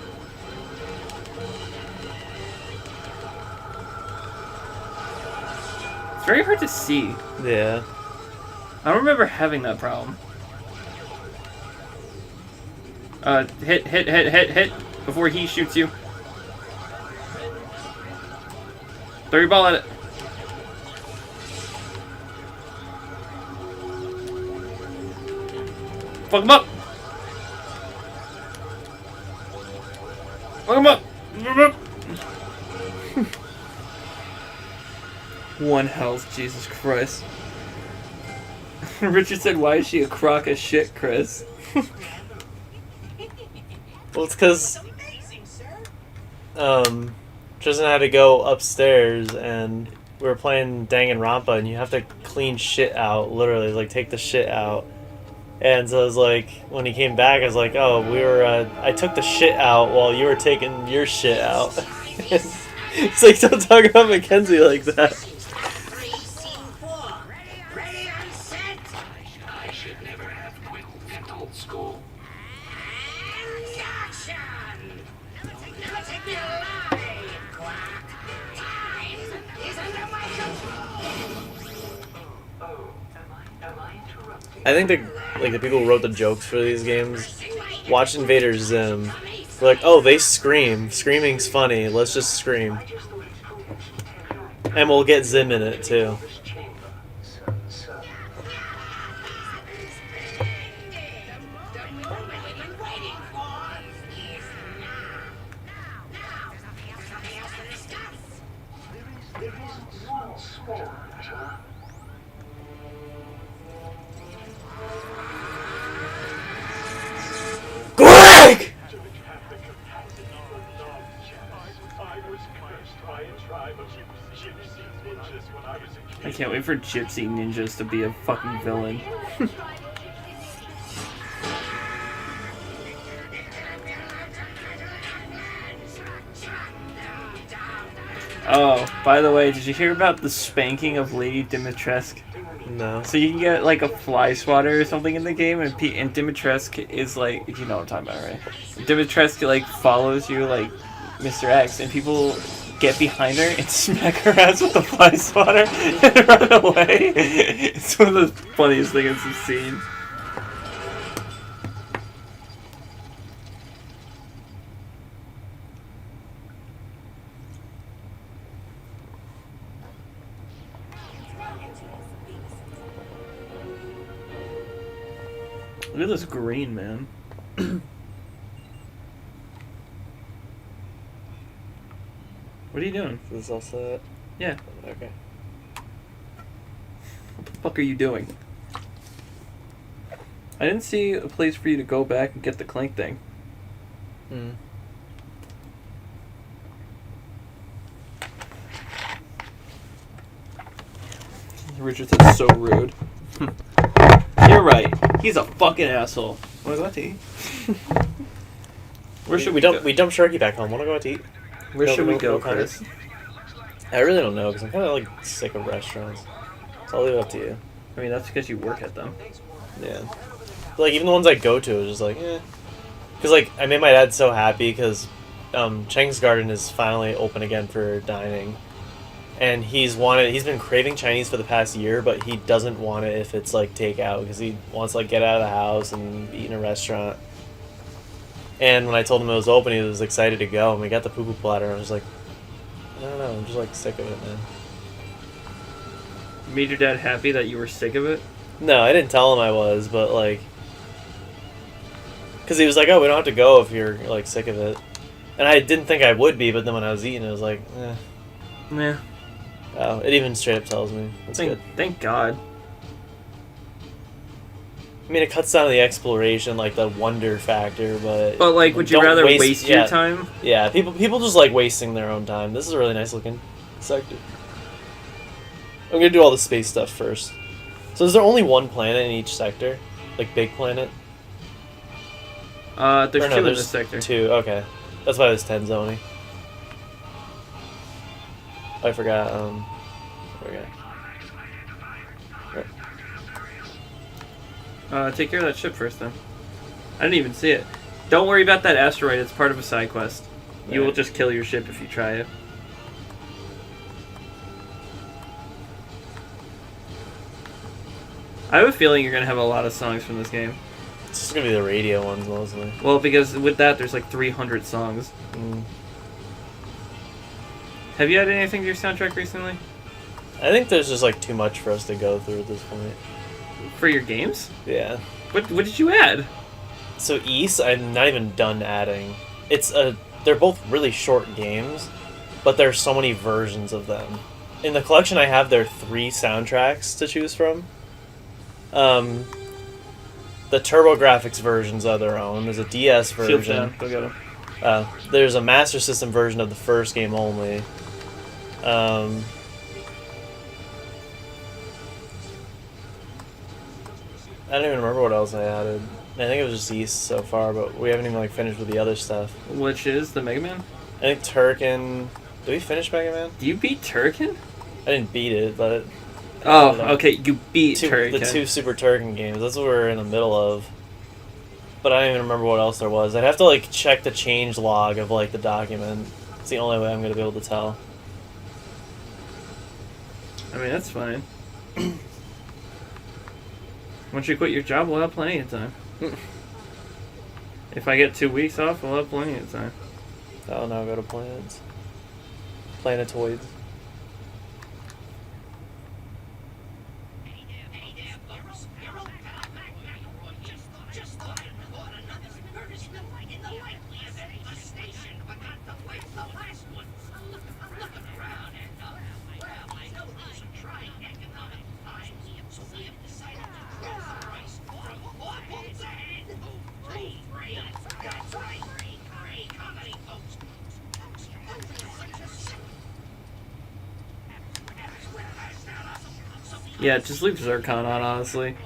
It's very hard to see. Yeah. I don't remember having that problem. Hit before he shoots you. Throw your ball at it. Fuck him up. Fuck him up. One health, Jesus Christ. Richard said, "Why is she a crock of shit, Chris?" Well, it's because Amazing, sir. Tristan had to go upstairs and we were playing Danganronpa and you have to clean shit out, literally, like take the shit out. And so I was like, when he came back, I was like, oh, I took the shit out while you were taking your shit out. It's like, don't talk about Mackenzie like that. Scene 4. Ready on set. I should never have quit dental school. And action! Never take me alive, Quack. Time is under my control. Am I interrupting? I think the people who wrote the jokes for these games watch Invader Zim. They're like, oh, they scream. Screaming's funny. Let's just scream. And we'll get Zim in it too. The moment we've been waiting for is now. Now, there's nothing else to discuss. There is one small matter. Greg! I can't wait for Gypsy Ninjas to be a fucking villain. Oh, by the way, did you hear about the spanking of Lady Dimitrescu? No. So you can get like a fly swatter or something in the game, and Dimitrescu is like, you know what I'm talking about, right? Dimitrescu like follows you like Mr. X, and people get behind her and smack her ass with the fly swatter and run away. It's one of the funniest things I've seen. Look at this green, man. What are you doing? Is this all set? Yeah. Okay. What the fuck are you doing? I didn't see a place for you to go back and get the Clank thing. Richard said so rude. You're right. He's a fucking asshole. Wanna go out to eat? Where should we go? We dumped Sharky back home. Wanna go out to eat? Where should we go, Connor? Chris? I really don't know because I'm kind of like sick of restaurants. So I'll leave it up to you. I mean, that's because you work at them. Yeah. But, like even the ones I go to, it's just like, eh. Because like I made my dad so happy because Cheng's Garden is finally open again for dining, and he's been craving Chinese for the past year, but he doesn't want it if it's like takeout because he wants to like get out of the house and eat in a restaurant. And when I told him it was open, he was excited to go, and we got the poo-poo platter, and I was like, I don't know, I'm just like sick of it, man. You made your dad happy that you were sick of it? No, I didn't tell him I was, but like, because he was like, oh, we don't have to go if you're like sick of it. And I didn't think I would be, but then when I was eating, it was like, eh. Yeah. Oh, it even straight up tells me. That's good. Thank God. I mean, it cuts down the exploration, like the wonder factor, but... But, like, would you don't rather waste your time? Yeah, people just like wasting their own time. This is a really nice looking sector. I'm gonna do all the space stuff first. So is there only one planet in each sector? Like, big planet? There's Or no, two in there's this sector. Two, okay. That's why it was 10 zoning. I forgot, okay. Take care of that ship first, then. I didn't even see it. Don't worry about that asteroid. It's part of a side quest. You will just kill your ship if you try it. I have a feeling you're going to have a lot of songs from this game. It's just gonna be the radio ones, mostly. Well, because with that, there's like 300 songs. Have you had anything to your soundtrack recently? I think there's just like too much for us to go through at this point. For your games? Yeah. What did you add? So East, I'm not even done adding. They're both really short games, but there's so many versions of them. In the collection I have, there are 3 soundtracks to choose from. The TurboGrafx versions are their own. There's a DS version. Shield down. Go get 'em. There's a Master System version of the first game only. I don't even remember what else I added. I think it was just East so far, but we haven't even like finished with the other stuff. Which is the Mega Man? I think Turkin. Did we finish Mega Man? Do you beat Turkin? I didn't beat it, but Oh, okay. You beat Turkin. the 2 Super Turkin games. That's what we're in the middle of. But I don't even remember what else there was. I'd have to like check the change log of like the document. It's the only way I'm gonna be able to tell. I mean, that's fine. Once you quit your job, we'll have plenty of time. If I get 2 weeks off, we'll have plenty of time. Oh no, go to planets. Planetoids. Yeah, just leave Zircon on, honestly.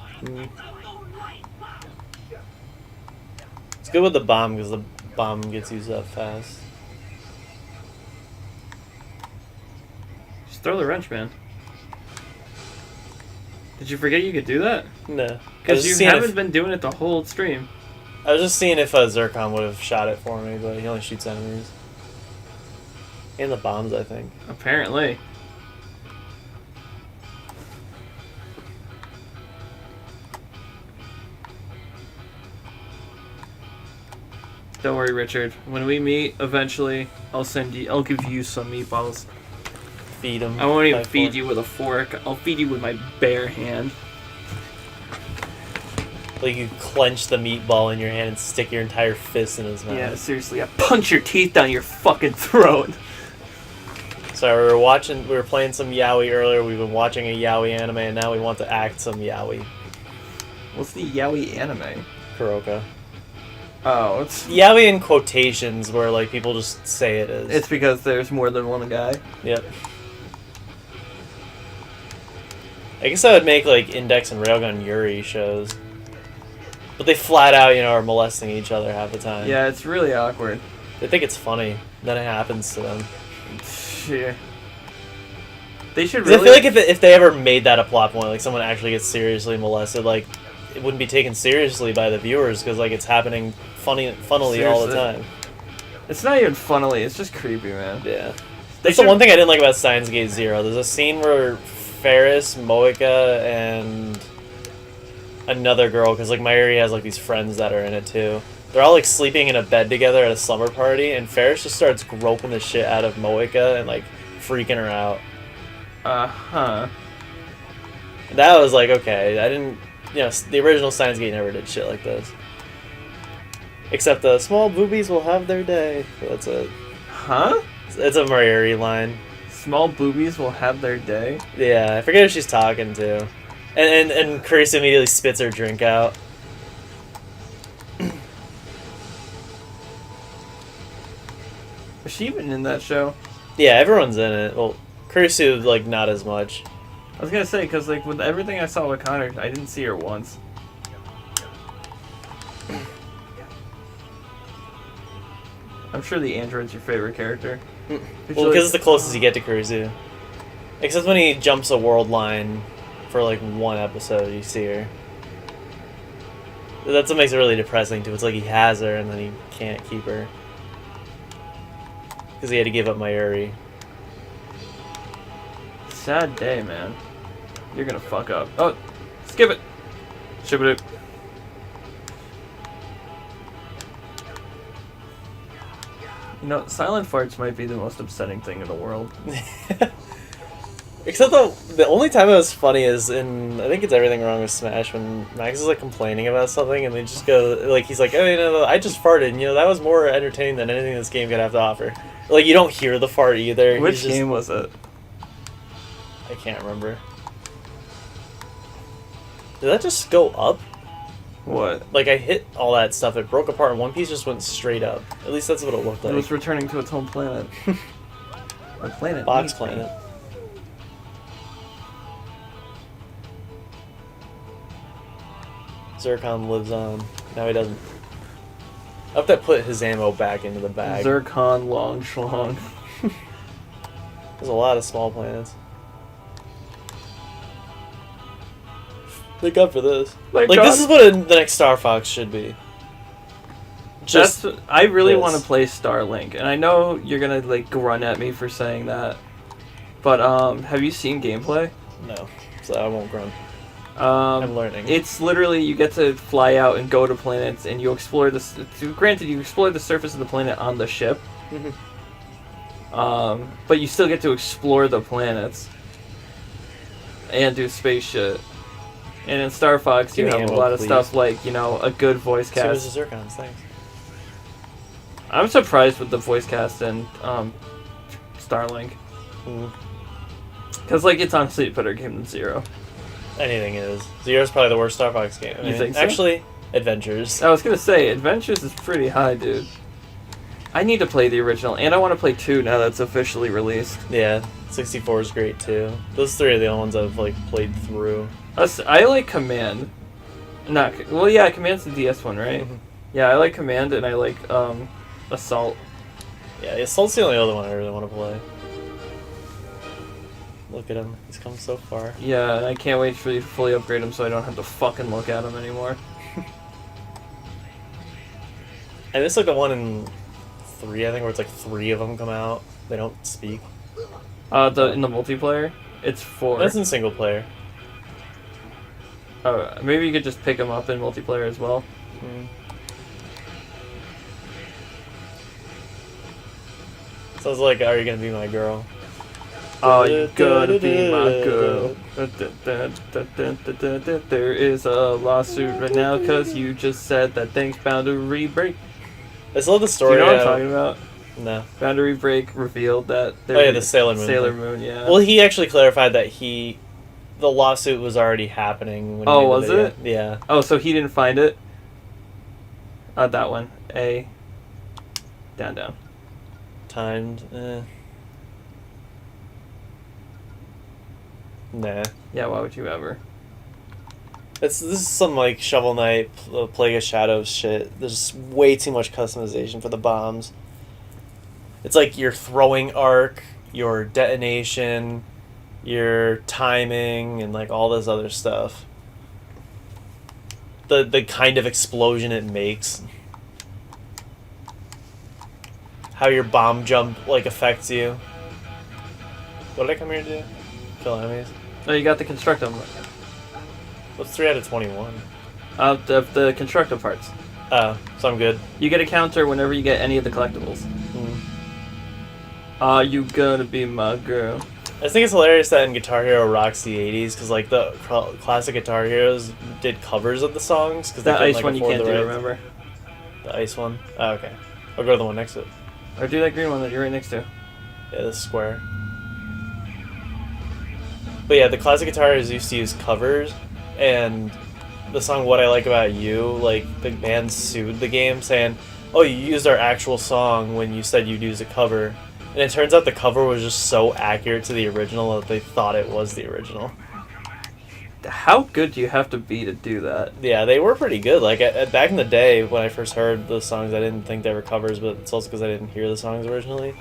It's good with the bomb because the bomb gets used up fast. Throw the wrench, man. Did you forget you could do that? No. Because you haven't been doing it the whole stream. I was just seeing if Zircon would have shot it for me, but he only shoots enemies. And the bombs, I think. Apparently. Don't worry, Richard. When we meet eventually, I'll give you some meatballs. Feed him. I won't even feed you with a fork. I'll feed you with my bare hand. Like you clench the meatball in your hand and stick your entire fist in his mouth. Yeah, seriously, I punch your teeth down your fucking throat. Sorry, we were playing some yaoi earlier. We've been watching a yaoi anime, and now we want to act some yaoi. What's the yaoi anime? Kuroka. Oh, it's yaoi in quotations, where like people just say it is. It's because there's more than one guy. Yep. I guess I would make like Index and Railgun Yuri shows. But they flat out, are molesting each other half the time. Yeah, it's really awkward. They think it's funny. Then it happens to them. Yeah. They should 'Cause really... I feel like if they ever made that a plot point, like someone actually gets seriously molested, like it wouldn't be taken seriously by the viewers because like it's happening funnily all the time. It's not even funnily, it's just creepy, man. Yeah. That's the one thing I didn't like about Steins Gate Zero. There's a scene where Ferris, Moeka, and another girl, because like Mayuri has like these friends that are in it too. They're all like sleeping in a bed together at a slumber party, and Ferris just starts groping the shit out of Moeka and like freaking her out. Uh-huh. That was like, okay, I didn't, the original Steins Gate never did shit like this. Except the small boobies will have their day. That's it. Huh? It's a Mayuri line. Small boobies will have their day? Yeah, I forget who she's talking to. And Chris immediately spits her drink out. Is she even in that show? Yeah, everyone's in it. Well, Kurisu, like, not as much. I was gonna say, because, like, with everything I saw with Connor, I didn't see her once. I'm sure the android's your favorite character. Well, because it's the closest you get to Kurisu. Except when he jumps a world line for, like, one episode, you see her. That's what makes it really depressing, too. It's like he has her, and then he can't keep her. Because he had to give up Mayuri. Sad day, man. You're gonna fuck up. Oh, skip it. Ship it. Silent farts might be the most upsetting thing in the world. Except the only time it was funny is in, I think it's Everything Wrong with Smash, when Max is like complaining about something and they just go, like, he's like, oh, I just farted, and that was more entertaining than anything this game could have to offer. Like, you don't hear the fart either. Which game was it? I can't remember. Did that just go up? What? Like, I hit all that stuff, it broke apart, and one piece just went straight up. At least that's what it looked like. It was returning to its home planet. The planet. Box planet. Zircon lives on. No, he doesn't. I hope that put his ammo back into the bag. Zircon long schlong. There's a lot of small planets. Thank God for this. This is what the next Star Fox should be. I really want to play Starlink, and I know you're gonna like run at me for saying that. But have you seen gameplay? No, so I won't grunt. I'm learning. It's literally you get to fly out and go to planets, and you explore this. Granted, you explore the surface of the planet on the ship. But you still get to explore the planets and do space shit. And in Star Fox, you have a lot of stuff like, a good voice cast. So there's the Zircons, thanks. I'm surprised with the voice cast in Starlink. Because, it's honestly a better game than Zero. Anything is. Zero's probably the worst Star Fox game. You think so? Actually, Adventures. I was going to say, Adventures is pretty high, dude. I need to play the original, and I want to play 2 now that's officially released. Yeah, 64 is great, too. Those 3 are the only ones I've, played through. I like Command. Command's the DS one, right? Yeah, I like Command, and I like Assault. Yeah, Assault's the only other one I really want to play. Look at him. He's come so far. Yeah, and I can't wait for you to fully upgrade him so I don't have to fucking look at him anymore. And it's like the one in 3, I think, where it's like 3 of them come out. They don't speak. In the multiplayer, it's 4. That's in single player. Maybe you could just pick them up in multiplayer as well. Sounds like, are you gonna be my girl? Oh, you gotta be my girl. There is a lawsuit right now because you just said that thing's boundary break. I still love the Do story. you know what I'm talking about? No. Boundary break revealed that. Oh yeah, the Sailor Moon. Sailor thing. Moon, yeah. Well, he actually clarified that the lawsuit was already happening. When he made the was video. it? Yeah. Oh, so he didn't find it? That one. A. Down. Timed. Nah. Yeah, why would you ever? This is some like Shovel Knight, Plague of Shadows shit. There's way too much customization for the bombs. It's like your throwing arc, your detonation, your timing, and like all this other stuff. The kind of explosion it makes. How your bomb jump like affects you. What did I come here to do? Kill enemies? No, you got the constructive. What's 3 out of 21? The constructive parts. Oh, so I'm good. You get a counter whenever you get any of the collectibles. Are you gonna be my girl? I just think it's hilarious that in Guitar Hero rocks the 80s, because like the classic Guitar Heroes did covers of the songs. Cause That they ice one you can't do, remember? The ice one? Oh, okay. I'll go to the one next to it. Or do that green one that you're right next to. Yeah, this square. But yeah, the classic Guitar Heroes used to use covers, and the song What I Like About You, like, the band sued the game saying, oh, you used our actual song when you said you'd use a cover. And it turns out the cover was just so accurate to the original that they thought it was the original. How good do you have to be to do that? Yeah, they were pretty good. Like, back in the day, when I first heard those songs, I didn't think they were covers, but it's also because I didn't hear the songs originally.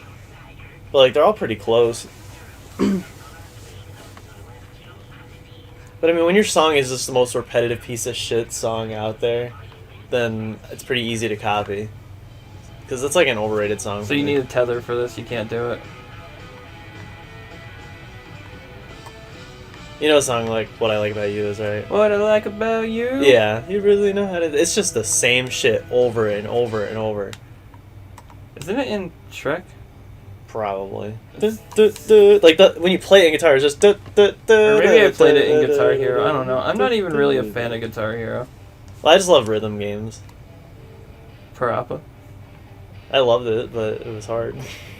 But, like, they're all pretty close. But I mean, when your song is just the most repetitive piece of shit song out there, then it's pretty easy to copy. Because it's like an overrated song. So you need a tether for this, you can't do it. You know a song like What I Like About You is, right? What I like about you? Yeah, you really know how to... It's just the same shit over and over and over. Isn't it in Shrek? Probably. Like, when you play it in guitar, it's just... Or maybe I played it in Guitar Hero. I don't know. I'm not even really a fan of Guitar Hero. Well, I just love rhythm games. Parappa. I loved it, but it was hard.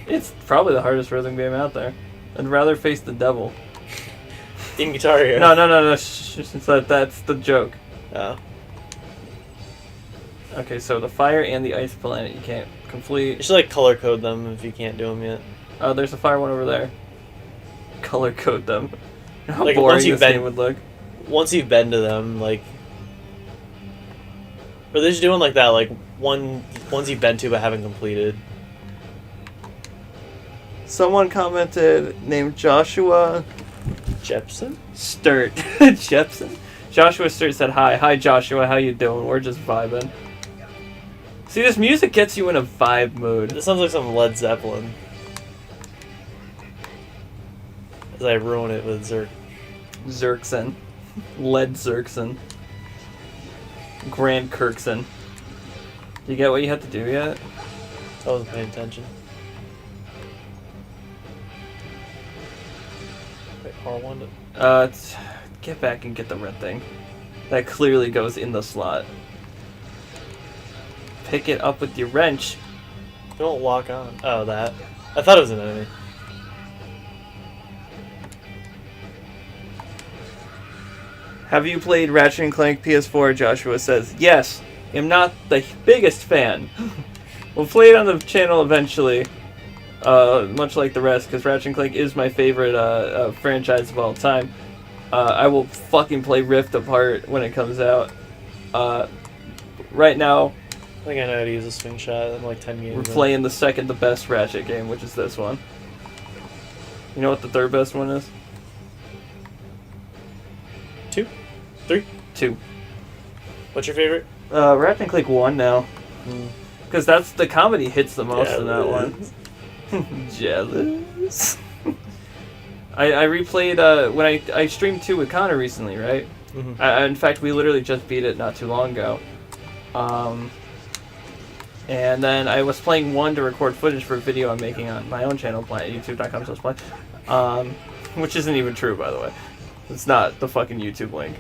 It's probably the hardest rhythm game out there. I'd rather face the devil. In Guitar Hero? No. That's the joke. Oh. Okay, so the fire and the ice planet you can't complete. You should like color code them if you can't do them yet. Oh, there's a fire one over there. Color code them. How Like, boring once you've this been- game would look. Once you've been to them, like... Or they're just doing like that, like ones you've been to but haven't completed. Someone commented named Joshua Jepson? Sturt. Jepson? Joshua Sturt said, Hi Joshua, how you doing? We're just vibing. See, this music gets you in a vibe mood. This sounds like some Led Zeppelin. As I ruin it with Zerkson. Led Zerkson. Grand Kirkson. You get what you have to do yet? I wasn't paying attention. Wait, R1 Get back and get the red thing. That clearly goes in the slot. Pick it up with your wrench. Don't lock on. Oh, that. I thought it was an enemy. Have you played Ratchet and Clank PS4? Joshua says, yes. I'm not the biggest fan. We'll play it on the channel eventually. Much like the rest, because Ratchet and Clank is my favorite franchise of all time. I will fucking play Rift Apart when it comes out. Right now, I think I know how to use a swing shot. I'm like 10 games we're in. playing the second the best Ratchet game, which is this one. You know what the third best one is? 3? 2. What's your favorite? Ratchet and Clank 1 now. Because that's the comedy hits the most in that Jealous. one. Jealous. I replayed when I streamed 2 with Connor recently, right? In fact, we literally just beat it not too long ago. And then I was playing 1 to record footage for a video I'm making on my own channel, youtube.com/play. Which isn't even true, by the way. It's not the fucking YouTube link.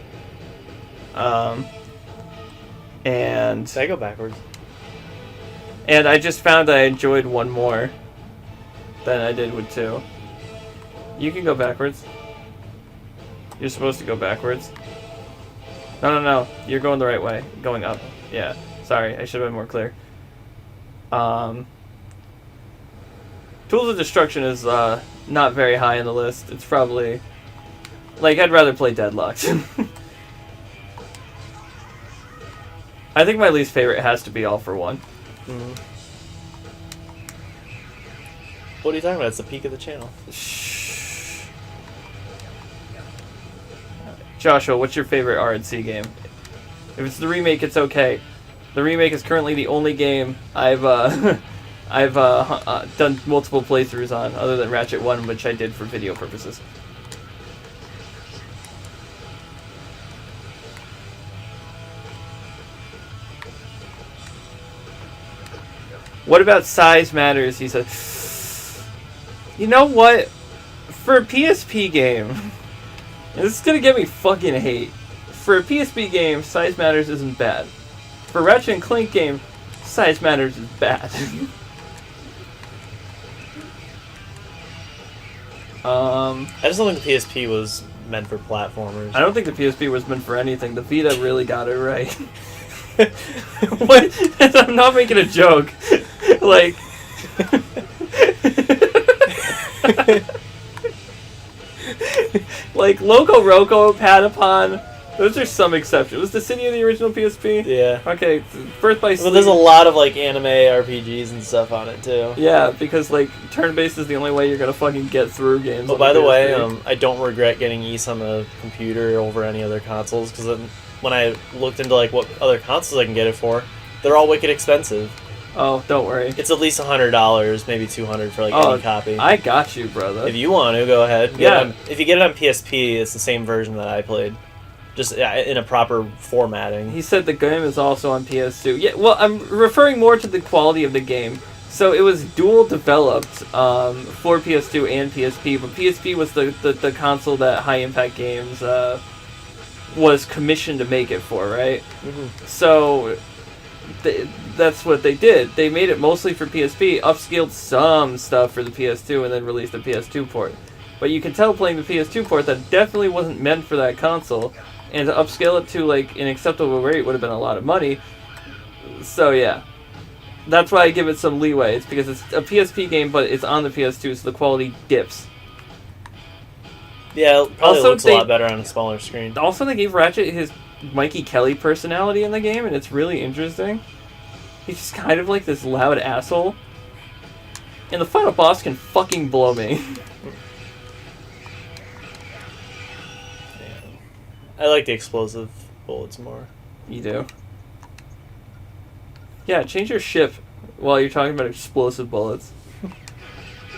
And I go backwards. And I just found I enjoyed 1 more than I did with 2. You can go backwards. You're supposed to go backwards. No. You're going the right way. Going up. Yeah. Sorry, I should have been more clear. Tools of Destruction is not very high on the list. It's probably... Like, I'd rather play Deadlocked. I think my least favorite has to be All for One. What are you talking about? It's the peak of the channel. Joshua, what's your favorite RNC game? If it's the remake, it's okay. The remake is currently the only game I've done multiple playthroughs on, other than Ratchet 1, which I did for video purposes. What about size matters? He said. You know what? For a PSP game, this is gonna get me fucking hate. For a PSP game, size matters isn't bad. For a Ratchet and Clank game, size matters is bad. I just don't think the PSP was meant for platformers. I don't think the PSP was meant for anything. The Vita really got it right. What? I'm not making a joke. Like... like Loco Roco, Patapon, those are some exceptions. Was the City of the original PSP? Yeah. Okay, Birth by Sleep. Well, there's a lot of like anime RPGs and stuff on it too. Yeah, because like turn-based is the only way you're gonna fucking get through games. Oh, by the way, I don't regret getting Ys on the computer over any other consoles, because when I looked into like what other consoles I can get it for, they're all wicked expensive. Oh, don't worry. It's at least $100, maybe $200 for like any copy. I got you, brother. If you want to, go ahead. Yeah. If you get it on PSP, it's the same version that I played, just in a proper formatting. He said the game is also on PS2. Yeah, well, I'm referring more to the quality of the game. So it was dual developed for PS2 and PSP, but PSP was the console that High Impact Games was commissioned to make it for, right? So that's what they did. They made it mostly for PSP, upscaled some stuff for the PS2, and then released the PS2 port. But you can tell playing the PS2 port that definitely wasn't meant for that console, and to upscale it to like an acceptable rate would have been a lot of money. So yeah, that's why I give it some leeway. It's because it's a PSP game, but it's on the PS2, so the quality dips. Yeah, it probably looks a lot better on a smaller screen. Also, they gave Ratchet his Mikey Kelly personality in the game, and it's really interesting. He's just kind of like this loud asshole. And the final boss can fucking blow me. I like the explosive bullets more. You do? Yeah, change your ship while you're talking about explosive bullets.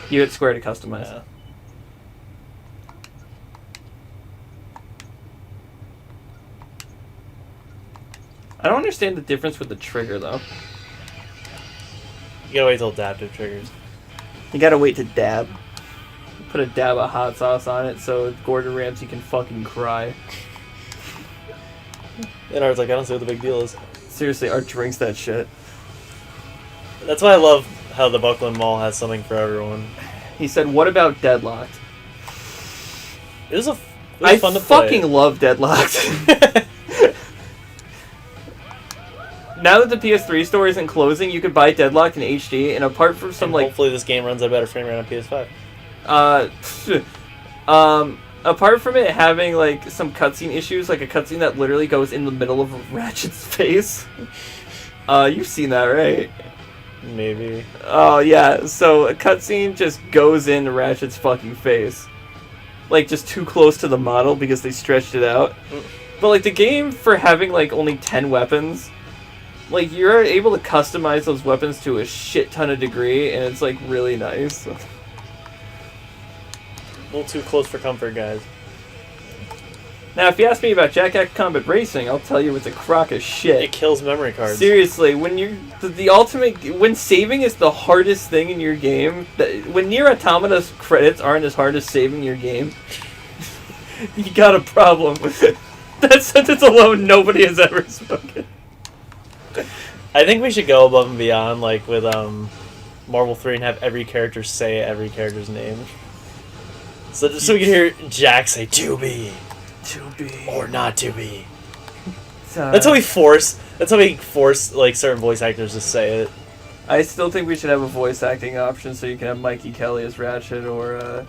You hit square to customize. Yeah. I don't understand the difference with the trigger, though. You gotta wait till adaptive triggers. You gotta wait to dab. Put a dab of hot sauce on it so Gordon Ramsay can fucking cry. And Art's like, I don't see what the big deal is. Seriously, Art drinks that shit. That's why I love how the Buckland Mall has something for everyone. He said, what about Deadlocked? It was fun to I play. fucking love Deadlocked. Now that the PS3 store isn't closing, you could buy Deadlocked in HD, and apart from some, like... hopefully this game runs at a better frame rate on PS5. Apart from it having, like, some cutscene issues, like a cutscene that literally goes in the middle of Ratchet's face. You've seen that, right? Maybe. Oh, yeah, so a cutscene just goes into Ratchet's fucking face. Like, just too close to the model because they stretched it out. But like the game for having like only 10 weapons, like you're able to customize those weapons to a shit ton of degree, and it's like really nice. A little too close for comfort, guys. Now, if you ask me about Jack Combat Racing, I'll tell you it's a crock of shit. It kills memory cards. Seriously, when you're the ultimate, when saving is the hardest thing in your game, when Nier Automata's credits aren't as hard as saving your game, you got a problem. That sentence alone, nobody has ever spoken. I think we should go above and beyond, like with Marvel 3, and have every character say every character's name. So we can hear Jack say "to be." To be or not to be. That's how we force like certain voice actors to say it. I still think we should have a voice acting option so you can have Mikey Kelly as Ratchet or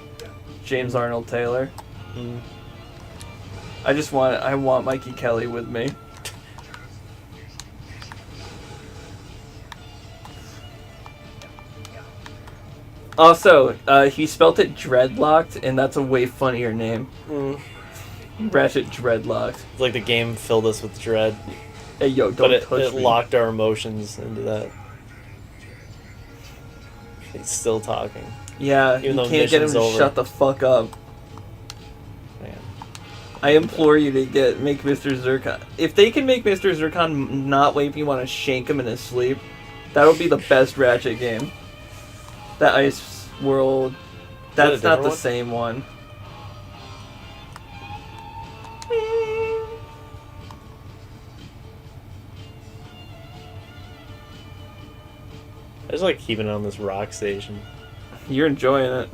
James Arnold Taylor. Mm. I want Mikey Kelly with me. Also, he spelt it dreadlocked, and that's a way funnier name. Mm. Ratchet Dreadlocked. It's like the game filled us with dread. Hey, yo, don't touch me. It locked our emotions into that. He's still talking. Yeah, Even you though can't get him mission's to over. shut the fuck up. Man. I implore you to make Mr. Zircon. If they can make Mr. Zircon not make me want to shank him in his sleep, that'll be the best Ratchet game. That Ice World, that's not the same one. I just like keeping it on this rock station. You're enjoying it.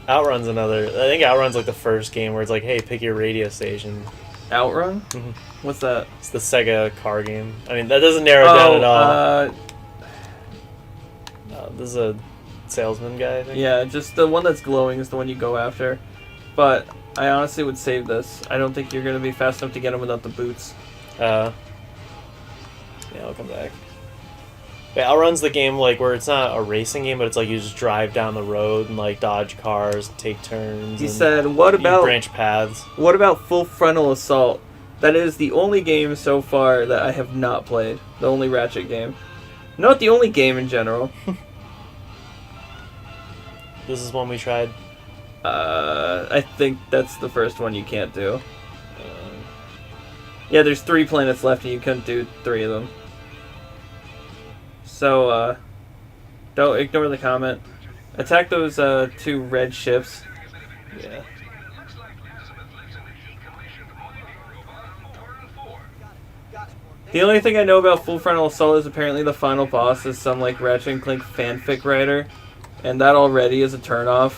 Outrun's another. I think Outrun's like the first game where it's like, hey, pick your radio station. Outrun? Mhm. What's that? It's the Sega car game. I mean, that doesn't narrow it down at all. This is a salesman guy, I think. Yeah, just the one that's glowing is the one you go after. But I honestly would save this. I don't think you're going to be fast enough to get him without the boots. Yeah, I'll come back. But Outrun's the game like where it's not a racing game, but it's like you just drive down the road and like dodge cars, take turns. He said, "What about branch paths? What about Full Frontal Assault? That is the only game so far that I have not played. The only Ratchet game. Not the only game in general." This is one we tried. I think that's the first one you can't do. Yeah, there's 3 planets left and you couldn't do 3 of them. So, don't ignore the comment. Attack those 2 red ships. Yeah. The only thing I know about Full Frontal Assault is apparently the final boss is some like Ratchet and Clank fanfic writer, and that already is a turnoff.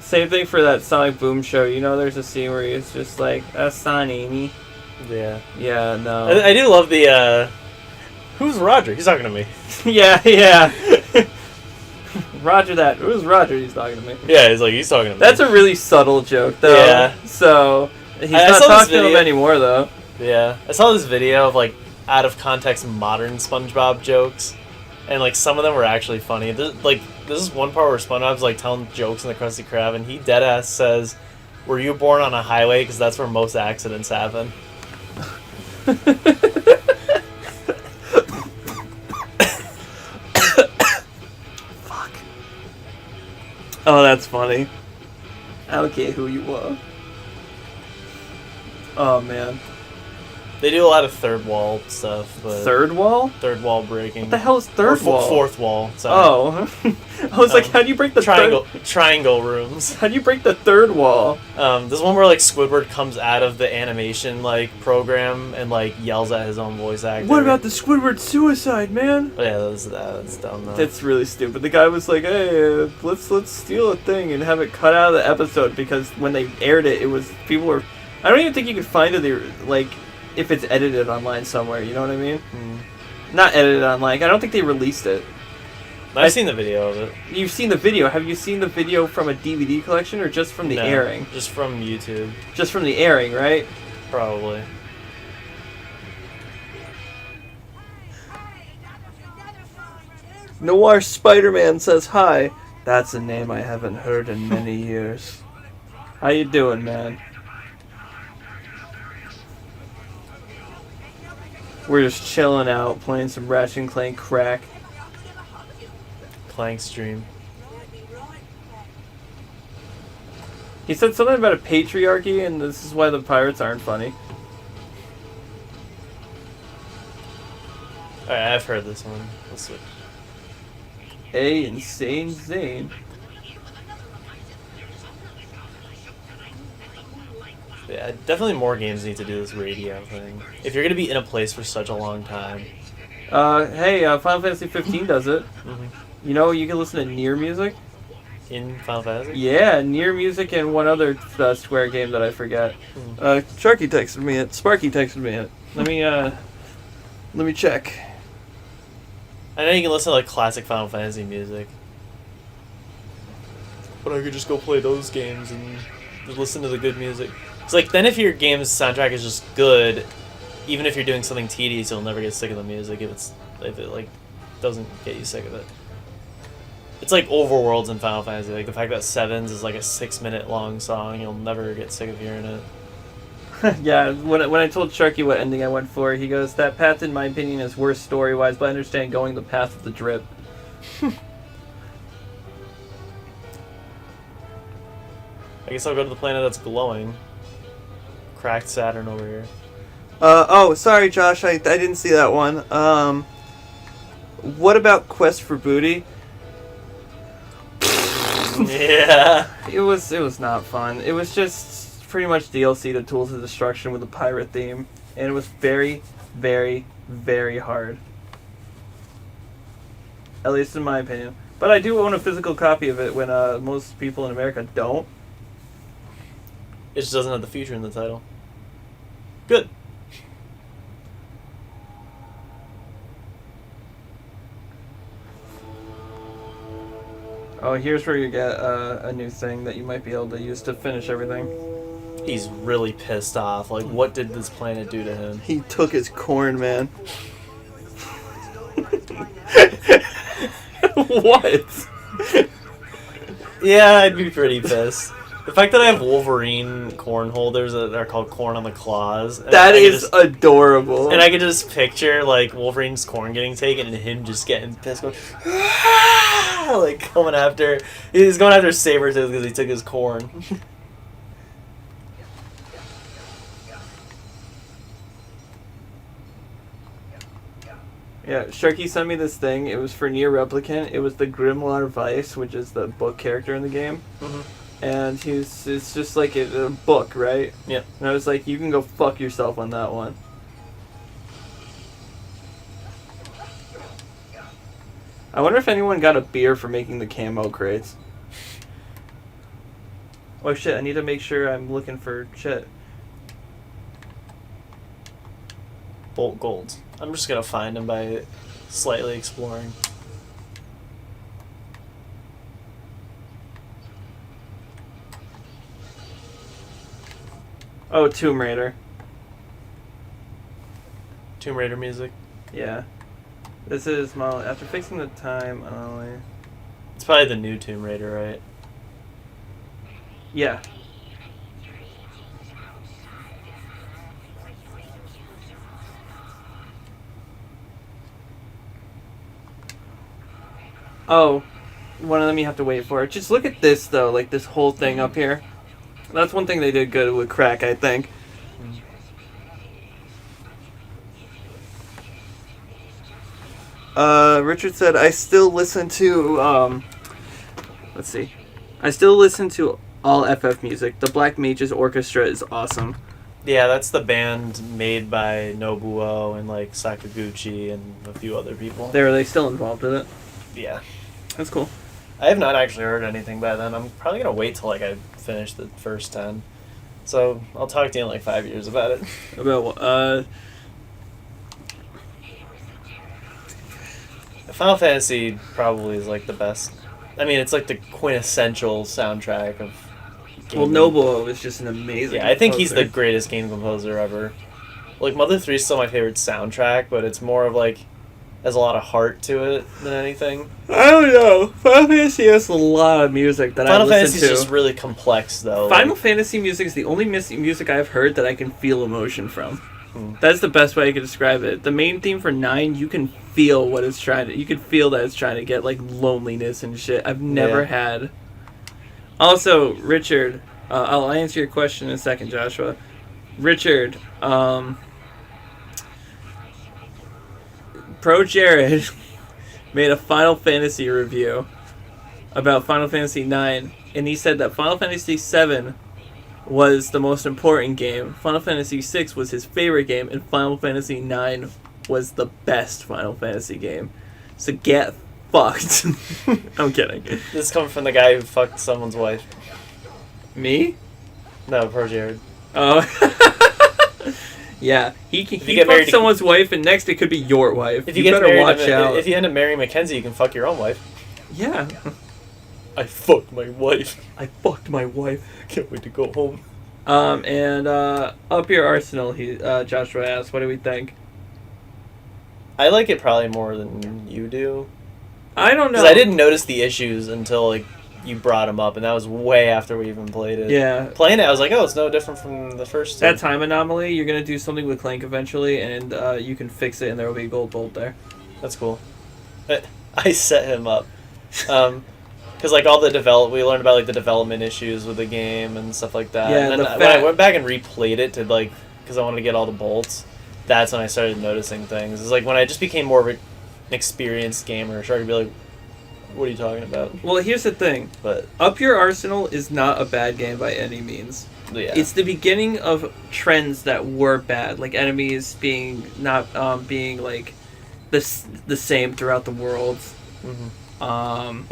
Same thing for that Sonic Boom show. You know, there's a scene where it's just like, "That's not Amy." Yeah. Yeah, no. I do love the. Who's Roger? He's talking to me. yeah. Roger that. Who's Roger? He's talking to me. Yeah, he's talking to me. That's a really subtle joke, though. Yeah. So he's I not saw talking this to him anymore, though. Yeah, I saw this video of like out of context modern SpongeBob jokes, and like some of them were actually funny. This is one part where SpongeBob's like telling jokes in the Krusty Krab, and he deadass says, "Were you born on a highway? Because that's where most accidents happen." Fuck. Oh, that's funny. I don't care who you are. Oh man. They do a lot of third wall stuff. But Third wall? Third wall breaking. What the hell is third wall? Fourth wall. Sorry. Oh. I was like, how do you break the triangle rooms? How do you break the third wall? This one where like Squidward comes out of the animation like program and like yells at his own voice actor. What about the Squidward suicide, man? Oh, yeah, that's dumb though. That's really stupid. The guy was like, "Hey, let's steal a thing and have it cut out of the episode," because when they aired it, it was people were. I don't even think you could find it like if it's edited online somewhere. You know what I mean? Not edited online. I don't think they released it. I've seen the video of it. You've seen the video. Have you seen the video from a DVD collection or just from the airing? Just from YouTube. Just from the airing, right? Probably. Noir Spider-Man says hi. That's a name I haven't heard in many years. How you doing, man? We're just chilling out, playing some Ratchet and Clank crack. Clank stream. He said something about a patriarchy, and this is why the pirates aren't funny. Alright, I've heard this one. Let's switch. A insane Zane. Yeah, definitely more games need to do this radio thing. If you're gonna be in a place for such a long time. Hey, Final Fantasy 15 does it. Mm-hmm. You know, you can listen to Nier music. In Final Fantasy? Yeah, Nier music and one other Square game that I forget. Sparky texted me it. Let me check. I know you can listen to like classic Final Fantasy music. But I could just go play those games and just listen to the good music. It's like, then if your game's soundtrack is just good, even if you're doing something tedious, you'll never get sick of the music if it like doesn't get you sick of it. It's like overworlds in Final Fantasy. Like the fact that Sevens is like a 6-minute long song, you'll never get sick of hearing it. Yeah, when I told Sharky what ending I went for, he goes, "That path, in my opinion, is worse story-wise, but I understand going the path of the drip." I guess I'll go to the planet that's glowing. Cracked Saturn over here. Oh, sorry, Josh, I didn't see that one. What about Quest for Booty? Yeah. It was not fun. It was just pretty much DLC to Tools of Destruction with a pirate theme, and it was very, very, very hard. At least in my opinion. But I do own a physical copy of it when most people in America don't. It just doesn't have the feature in the title. Good. Oh, here's where you get a new thing that you might be able to use to finish everything. He's really pissed off. Like, what did this planet do to him? He took his corn, man. What? Yeah, I'd be pretty pissed. The fact that I have Wolverine corn holders that are called corn on the claws. That is adorable. And I could just picture, like, Wolverine's corn getting taken and him just getting pissed, going, "Ah!" Like, coming after. He's going after Sabretooth because he took his corn. Yeah, Sharky sent me this thing. It was for Nier Replicant. It was the Grimoire Weiss, which is the book character in the game. Mm-hmm. And it's just like a book, right? Yeah. And I was like, you can go fuck yourself on that one. I wonder if anyone got a beer for making the camo crates. Oh shit, I need to make sure I'm looking for shit. Bolt Gold. I'm just gonna find him by slightly exploring. Oh, Tomb Raider. Tomb Raider music. Yeah. This is my... After fixing the time, only... It's probably the new Tomb Raider, right? Yeah. Oh, one of them you have to wait for. Just look at this, though, like this whole thing up here. That's one thing they did good with Crack, I think. Richard said, I still listen to, let's see. I still listen to all FF music. The Black Mages Orchestra is awesome. Yeah, that's the band made by Nobuo and, like, Sakaguchi and a few other people. Are they still involved in it? Yeah. That's cool. I have not actually heard anything by them. I'm probably going to wait till, like, I finish the first 10. So, I'll talk to you in, like, 5 years about it. About what? Final Fantasy probably is, like, the best. I mean, it's, like, the quintessential soundtrack of gaming. Well, Nobuo is just an amazing Yeah, I think he's composer. the greatest game composer ever. Like, Mother 3 is still my favorite soundtrack, but it's more of, like, has a lot of heart to it than anything. I don't know. Final Fantasy has a lot of music that Final I listen Fantasy to. is just really complex, though. Final like, Fantasy music is the only music I've heard that I can feel emotion from. That's the best way I can describe it. The main theme for 9, you can feel what it's trying to... You can feel that it's trying to get, like, loneliness and shit. I've never had... Also, Richard, I'll answer your question in a second, Joshua. Richard, Pro Jared made a Final Fantasy review about Final Fantasy 9, and he said that Final Fantasy 7 was the most important game, Final Fantasy 6 was his favorite game, and Final Fantasy 9 was the best Final Fantasy game. So get fucked. I'm kidding. This is coming from the guy who fucked someone's wife. Me? No, Pro Jared. Oh. Yeah, he get fucked married to- someone's wife, and next it could be your wife. If you you get better married, watch out. If you end up marrying Mackenzie, you can fuck your own wife. Yeah. I fucked my wife. I fucked my wife. Can't wait to go home. And Up Your Arsenal, Joshua asked, what do we think? I like it probably more than you do. I don't know. Because I didn't notice the issues until, like, you brought them up, and that was way after we even played it. Yeah. Playing it, I was like, oh, it's no different from the first two. That time anomaly, you're going to do something with Clank eventually, and you can fix it, and there will be a gold bolt there. That's cool. I set him up. Because, like, all the we learned about, like, the development issues with the game and stuff like that. Yeah, and then when I went back and replayed it to, like, because I wanted to get all the bolts, that's when I started noticing things. It's like when I just became more of an experienced gamer, I started to be like, what are you talking about? Well, here's the thing. But Up Your Arsenal is not a bad game by any means. yeah. It's the beginning of trends that were bad, like enemies being not being like the same throughout the world. Mm-hmm.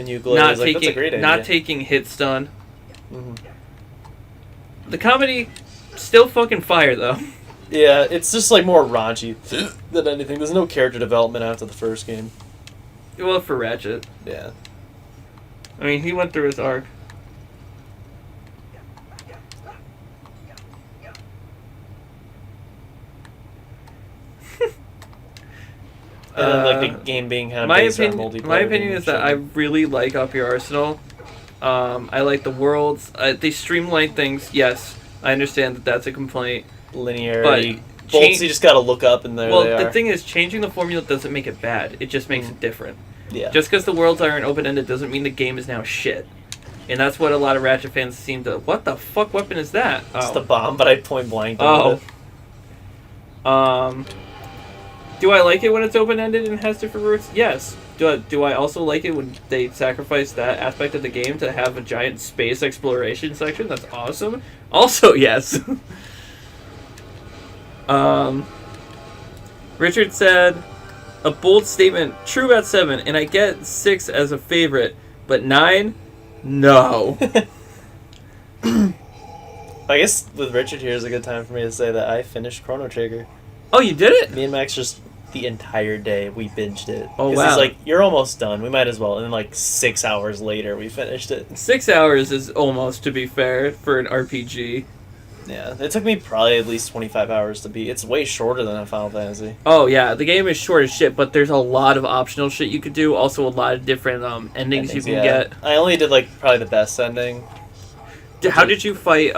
And Ukulele Not was like, taking that's a great idea. not taking hit stun. Mm-hmm. The comedy still fucking fire though. Yeah, it's just like more raunchy than anything. There's no character development after the first game. Well, for Ratchet, Yeah. I mean, he went through his arc. And then, like, the game being kind of based on multiplayer. My opinion is that I really like Up Your Arsenal. I like the worlds. They streamline things. Yes, I understand that that's a complaint. Linearity. Bolts, you just gotta look up and there they are. Well, the thing is, changing the formula doesn't make it bad. It just makes it different. Yeah. Just because the worlds aren't open-ended doesn't mean the game is now shit. And that's what a lot of Ratchet fans seem to... What the fuck weapon is that? It's the bomb, but I point blank. Oh. Do I like it when it's open-ended and has different routes? Yes. Do I also like it when they sacrifice that aspect of the game to have a giant space exploration section? That's awesome. Also, yes. Richard said, a bold statement, true about 7, and I get 6 as a favorite, but 9? No. I guess with Richard here is a good time for me to say that I finished Chrono Trigger. Oh, you did it? Me and Max just the entire day we binged it. Oh, 'Cause wow. he's like, you're almost done. We might as well. And then like 6 hours later, we finished it. 6 hours is almost, to be fair, for an RPG. Yeah, it took me probably at least 25 hours to beat. It's way shorter than a Final Fantasy. Oh, yeah, the game is short as shit, but there's a lot of optional shit you could do. Also, a lot of different endings you can yeah. get. I only did like probably the best ending. How did you fight,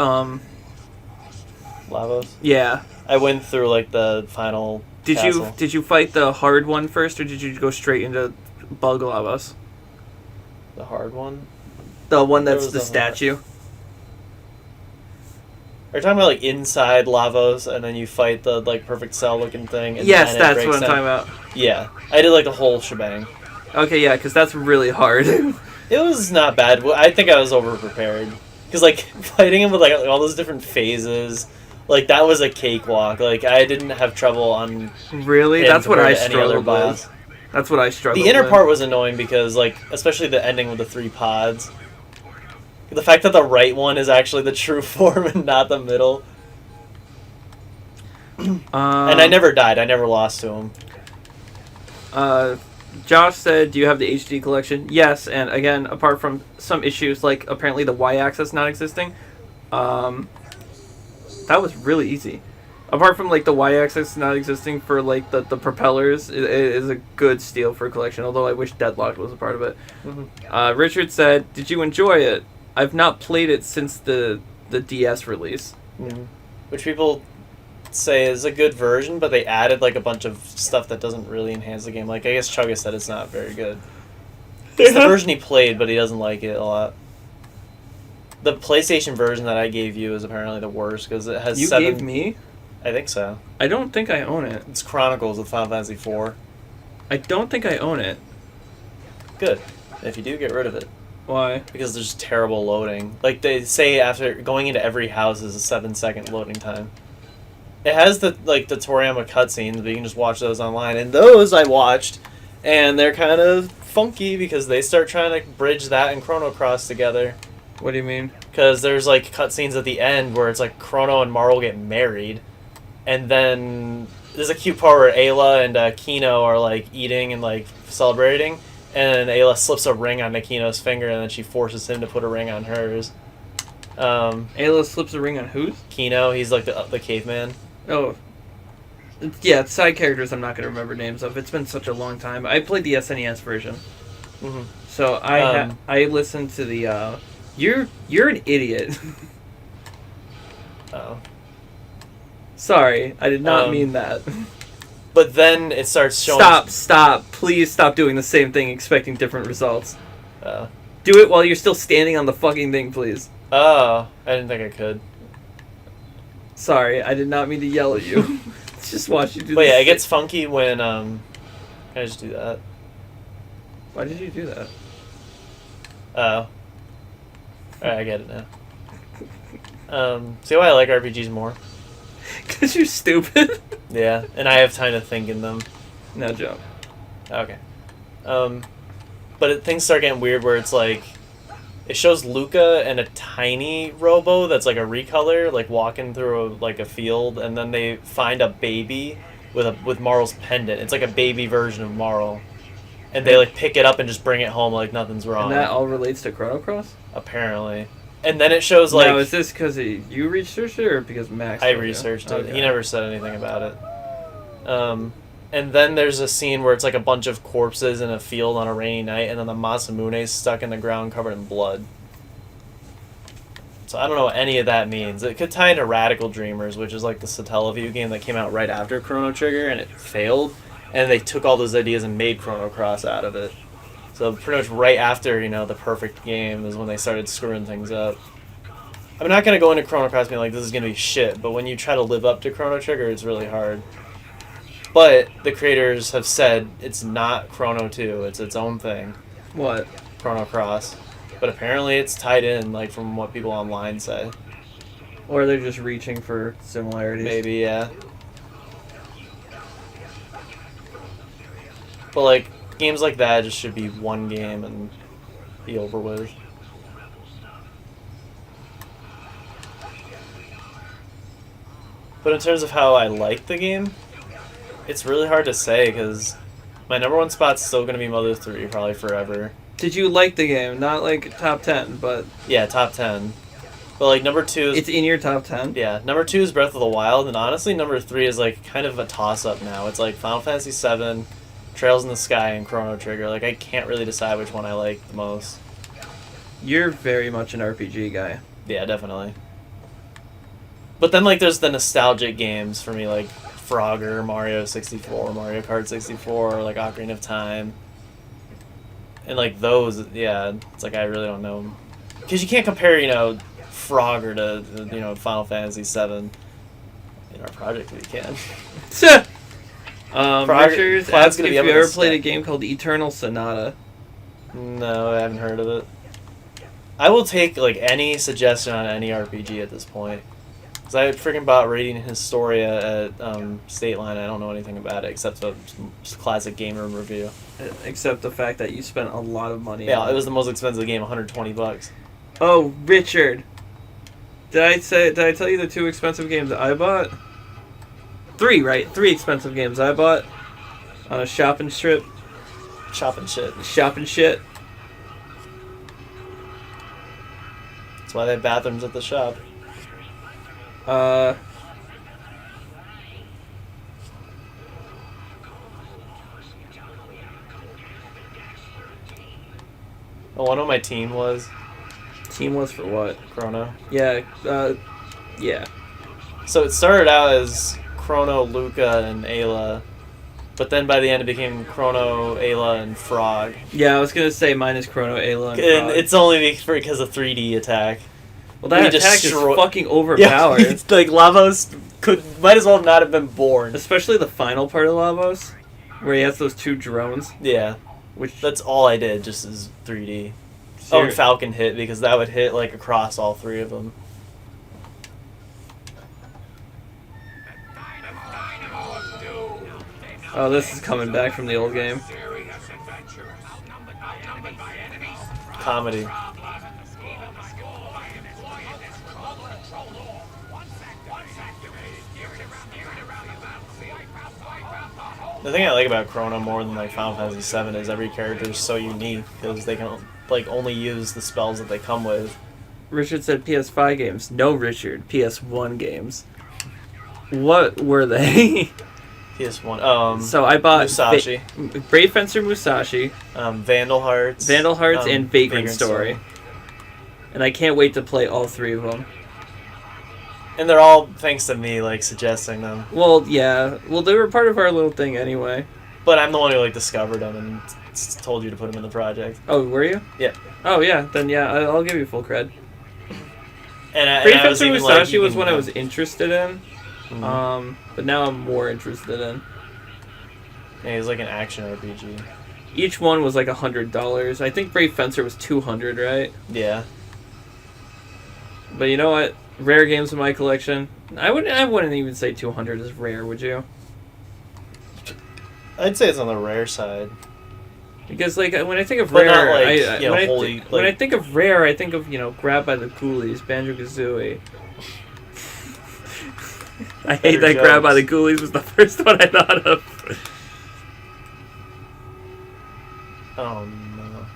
Lavos? Yeah. I went through like the final castle. Did you fight the hard one first, or did you go straight into Bug Lavos? The hard one? The one There that's was the the statue? Are you talking about like inside Lavos and then you fight the like perfect cell looking thing? And Yes, then it that's breaks what I'm down? talking about. Yeah, I did like the whole shebang. Okay, yeah, because that's really hard. It was not bad. I think I was over prepared because like fighting him with like all those different phases, like that was a cakewalk. Like I didn't have trouble on. Really? him That's what I compared to any other struggled boss. with. That's what I struggled The inner with. part was annoying because like especially the ending with the 3 pods. The fact that the right one is actually the true form and not the middle. And I never died. I never lost to him. Josh said, do you have the HD collection? Yes, and again, apart from some issues like apparently the Y-axis not existing, that was really easy. Apart from like the y-axis not existing for like the propellers, it is a good steal for a collection. Although I wish Deadlocked was a part of it. Richard said, "Did you enjoy it? I've not played it since the DS release." Which people say is a good version, but they added like a bunch of stuff that doesn't really enhance the game. Like I guess Chugga said it's not very good. It's the version he played, but he doesn't like it a lot. The PlayStation version that I gave you is apparently the worst because it has You 7... gave me? I think so. I don't think I own it. It's Chronicles of Final Fantasy IV. I don't think I own it. Good. If you do, get rid of it. Why? Because there's terrible loading. Like they say, after going into every house is a 7-second loading time. It has the Toriyama cutscenes, but you can just watch those online. And those I watched, and they're kind of funky because they start trying to bridge that and Chrono Cross together. What do you mean? Because there's like cutscenes at the end where it's like Chrono and Marl get married, and then there's a cute part where Ayla and Kino are like eating and like celebrating, and Ayla slips a ring on Kino's finger, and then she forces him to put a ring on hers. Ayla slips a ring on whose? Kino, he's like the caveman. Oh. Yeah, side characters I'm not going to remember names of. It's been such a long time. I played the SNES version. So I listened to the... You're an idiot. Oh. Sorry, I did not mean that. But then it starts showing... Stop. Please stop doing the same thing expecting different results. Oh. Do it while you're still standing on the fucking thing, please. Oh, I didn't think I could. Sorry, I did not mean to yell at you. Just watch you do But this. yeah, it gets funky when... Can I just do that? Why did you do that? Oh. Alright, I get it now. See why I like RPGs more? Because you're stupid. Yeah, and I have time to think in them. No joke. Okay. But things start getting weird where it's like... It shows Luca and a tiny robo that's like a recolor, like walking through a field, and then they find a baby with Marl's pendant. It's like a baby version of Marl. And they like pick it up and just bring it home like nothing's wrong. And that all relates to Chrono Cross? Apparently. And then it shows like... Now, is this because you researched it or because Max... I researched it. Okay. He never said anything about it. And then there's a scene where it's like a bunch of corpses in a field on a rainy night, and then the Masamune's stuck in the ground covered in blood. So I don't know what any of that means. It could tie into Radical Dreamers, which is like the Satellaview game that came out right after Chrono Trigger, and it failed. And they took all those ideas and made Chrono Cross out of it. So pretty much right after, the perfect game is when they started screwing things up. I'm not going to go into Chrono Cross being like, this is going to be shit, but when you try to live up to Chrono Trigger, it's really hard. But the creators have said it's not Chrono 2, it's its own thing. What? Chrono Cross. But apparently it's tied in, like, from what people online say. Or they're just reaching for similarities. Maybe, yeah. But, like, games like that just should be one game and be over with. But in terms of how I like the game, it's really hard to say, because my number one spot's still going to be Mother 3, probably forever. Did you like the game? Not like top 10, but... Yeah, top 10. But like number 2 is... It's in your top 10? Yeah, number 2 is Breath of the Wild, and honestly number 3 is like kind of a toss-up now. It's like Final Fantasy VII, Trails in the Sky, and Chrono Trigger. Like I can't really decide which one I like the most. You're very much an RPG guy. Yeah, definitely. But then like there's the nostalgic games for me, like Frogger, Mario 64, Mario Kart 64, like Ocarina of Time. And like those, yeah, it's like I really don't know. Because you can't compare, Frogger to, Final Fantasy VII. In our project, we can. Richard Cloud's asked gonna if be you able to ever step. played a game called Eternal Sonata. No, I haven't heard of it. I will take like any suggestion on any RPG at this point. Because I freaking bought Radiant Historia at State Line. I don't know anything about it except a classic game room review. Except the fact that you spent a lot of money Yeah, on it was the most expensive game, $120. Oh, Richard. Did I tell you the 2 expensive games that I bought? 3, right? 3 expensive games I bought on a shopping trip. Shopping shit. Shopping shit. That's why they have bathrooms at the shop. I wonder what my team was. Team was for what? Chrono. Yeah, yeah. So it started out as Chrono, Luca, and Ayla, but then by the end it became Chrono, Ayla, and Frog. Yeah, I was gonna say mine is Chrono, Ayla, and And Frog. it's only because of 3D attack. Well, that we attack is destroy- fucking overpowered. Yeah, like Lavos might as well not have been born. Especially the final part of Lavos, where he has those 2 drones. Yeah, Which that's all I did, just as 3D. Oh, and Falcon hit, because that would hit like across all 3 of them. Oh, this is coming back from the old game. Comedy. The thing I like about Chrono more than like Final Fantasy VII is every character is so unique because they can like only use the spells that they come with. Richard said PS5 games. No, Richard. PS1 games. What were they? PS1. So I bought Musashi, Brave Fencer Musashi, Vandal Hearts, and Vagrant Story. And I can't wait to play all 3 of them. And they're all thanks to me, like suggesting them. Well, yeah. Well, they were part of our little thing anyway. But I'm the one who like discovered them and told you to put them in the project. Oh, were you? Yeah. Oh, yeah. Then yeah, I'll give you full cred. And Brave I was Fencer even Musashi like, was one I was interested in. Mhm. But now I'm more interested in. Yeah, it's like an action RPG. Each one was like $100. I think Brave Fencer was $200, right? Yeah. But you know what? Rare games in my collection. I wouldn't even say 200 is rare, would you? I'd say it's on the rare side. Because like when I think of But rare, not, like, I you know, when, wholly, when I like- think of rare, I think of Grab by the Ghoulies, Banjo-Kazooie. I hate Better that Grab by the jokes. Ghoulies was the first one I thought of. Oh no.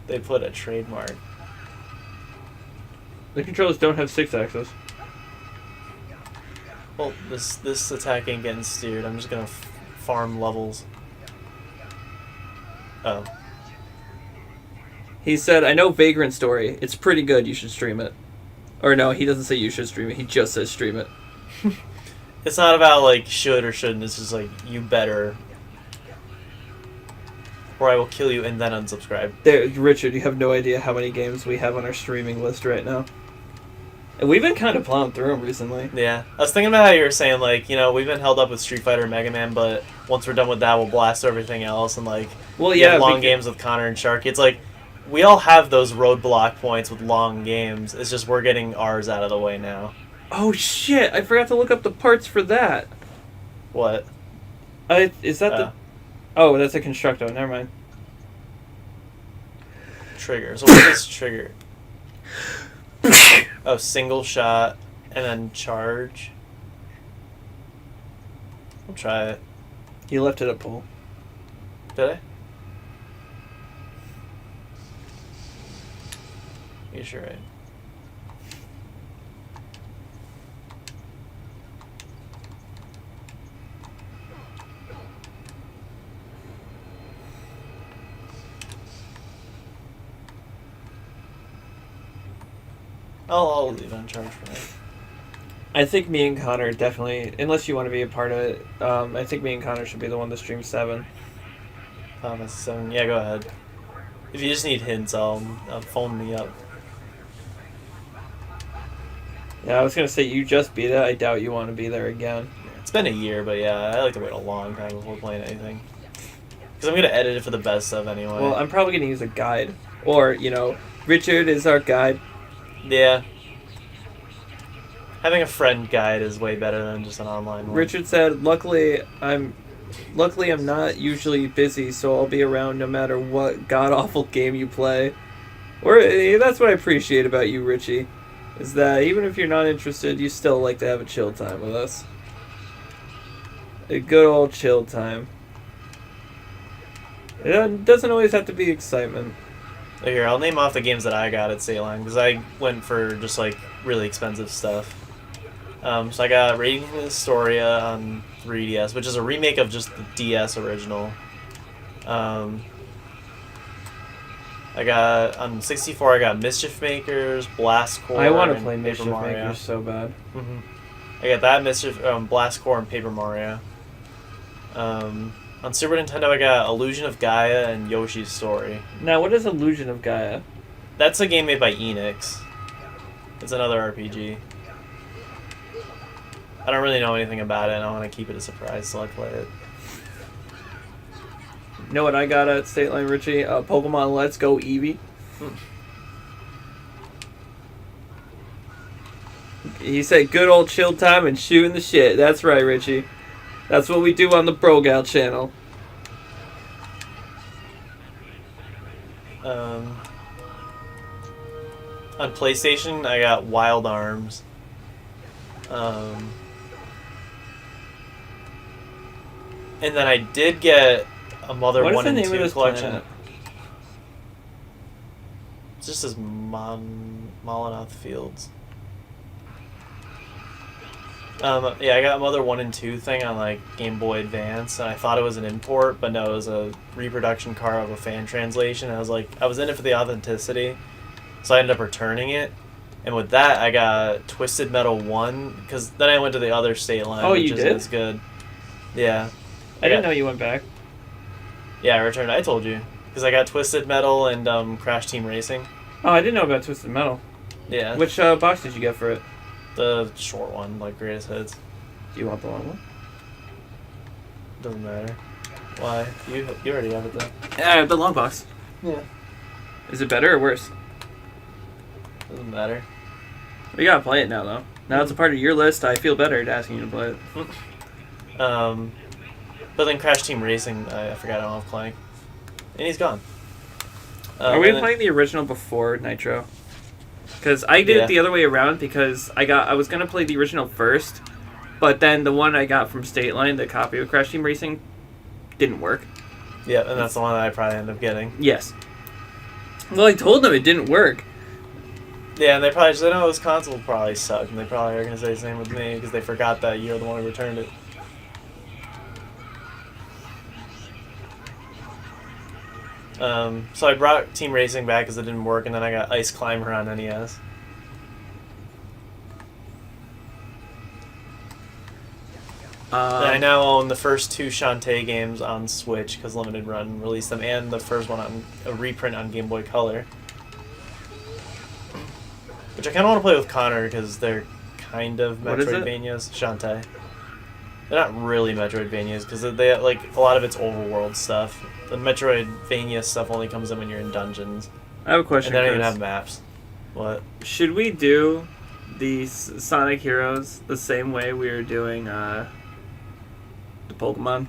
They put a trademark. The controllers don't have 6-axis. Well, this attack ain't getting steered. I'm just gonna farm levels. Oh. He said, I know Vagrant Story. It's pretty good. You should stream it. Or no, he doesn't say you should stream it. He just says stream it. It's not about like should or shouldn't. It's just like you better, or I will kill you and then unsubscribe. Richard, you have no idea how many games we have on our streaming list right now. And we've been kind of plowing through them recently. Yeah, I was thinking about how you were saying like we've been held up with Street Fighter and Mega Man, but once we're done with that, we'll blast everything else and like Well, we yeah, have long we games with Connor and Sharky. It's like we all have those roadblock points with long games. It's just we're getting ours out of the way now. Oh shit! I forgot to look up the parts for that. What? Is that the? Oh, that's a constructo. Never mind. Trigger. So what is trigger? Oh, single shot and then charge. I'll try it. You left it at pull. Did I? You sure right? I'll leave it on charge for now. I think me and Connor definitely, unless you want to be a part of it, I think me and Connor should be the one to stream 7. That's 7. Yeah, go ahead. If you just need hints, I'll phone me up. Yeah, I was gonna say you just beat it. I doubt you want to be there again. It's been a year, but yeah, I like to wait a long time before playing anything. Because I'm going to edit it for the best of anyway. Well, I'm probably gonna use a guide, or Richard is our guide. Yeah. Having a friend guide is way better than just an online one. Richard said, "Luckily, I'm not usually busy, so I'll be around no matter what god awful game you play." Or that's what I appreciate about you, Richie, is that even if you're not interested, you still like to have a chill time with us. A good old chill time. It doesn't always have to be excitement. Here, I'll name off the games that I got at Sailing, because I went for just like really expensive stuff. So I got Radiant Historia on 3DS, which is a remake of just the DS original. I got on 64. I got Mischief Makers, Blast Core. I want to and play Paper Mischief Mario. Makers so bad. I got that Mischief, Blast Core, and Paper Mario. On Super Nintendo, I got Illusion of Gaia and Yoshi's Story. Now, what is Illusion of Gaia? That's a game made by Enix. It's another RPG. I don't really know anything about it, and I want to keep it a surprise till I play it. You know what I got at State Line, Richie? Pokemon Let's Go Eevee. He said good old chill time and shooting the shit. That's right, Richie. That's what we do on the Bro Gal channel. On PlayStation, I got Wild Arms. And then I did get a Mother What is 1 the and name 2 of this collection. planet? It's just as Molinoth Fields. Yeah, I got Mother 1 and 2 thing on like Game Boy Advance, and I thought it was an import, but no, it was a reproduction car of a fan translation. I was in it for the authenticity, so I ended up returning it. And with that, I got Twisted Metal 1, because then I went to the other State Line, Oh, which you isn't did? as good. Yeah. I didn't know you went back. Yeah, I returned. I told you. Because I got Twisted Metal and Crash Team Racing. Oh, I didn't know about Twisted Metal. Yeah. Which box did you get for it? The short one, like Greatest Hits. Do you want the long one? Doesn't matter. Why? You already have it though. Yeah, the long box. Yeah. Is it better or worse? Doesn't matter. We gotta play it now, though. Now it's a part of your list. I feel better at asking you to play it. But then Crash Team Racing, I forgot I don't have Clank. And he's gone. Are we and then- playing the original before Nitro? Because I did it the other way around because I was gonna play the original first, but then the one I got from State Line, the copy of Crash Team Racing, didn't work. Yeah, and that's the one that I probably end up getting. Yes. Well, I told them it didn't work. Yeah, and they probably said, "Oh, this console probably sucked," and they probably are gonna say the same with me because they forgot that you're the one who returned it. So I brought Team Racing back because it didn't work, and then I got Ice Climber on NES. And I now own the first two Shantae games on Switch because Limited Run released them, and the first one on a reprint on Game Boy Color. Which I kind of want to play with Connor because they're kind of What is it? Metroidvanias. Shantae. They're not really Metroidvanias because they like a lot of it's overworld stuff. The Metroidvania stuff only comes in when you're in dungeons. I have a question, And they don't even Chris. have maps. What? Should we do these Sonic Heroes the same way we were doing the Pokemon?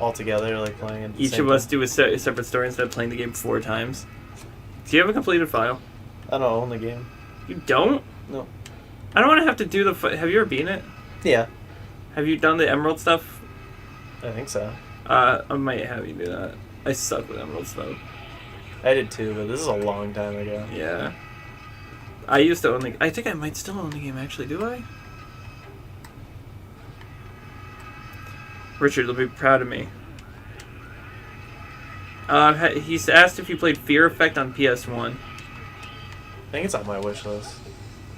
All together, like playing at the Each same of us time? do a separate story instead of playing the game 4 times. Do you have a completed file? I don't own the game. You don't? No. I don't want to have to do the... Have you ever beaten it? Yeah. Have you done the Emerald stuff? I think so. I might have you do that. I suck with Emerald stuff. I did too, but this is a long time ago. Yeah. I used to own the... I think I might still own the game, actually. Do I? Richard will be proud of me. He's asked if you played Fear Effect on PS1. I think it's on my wish list.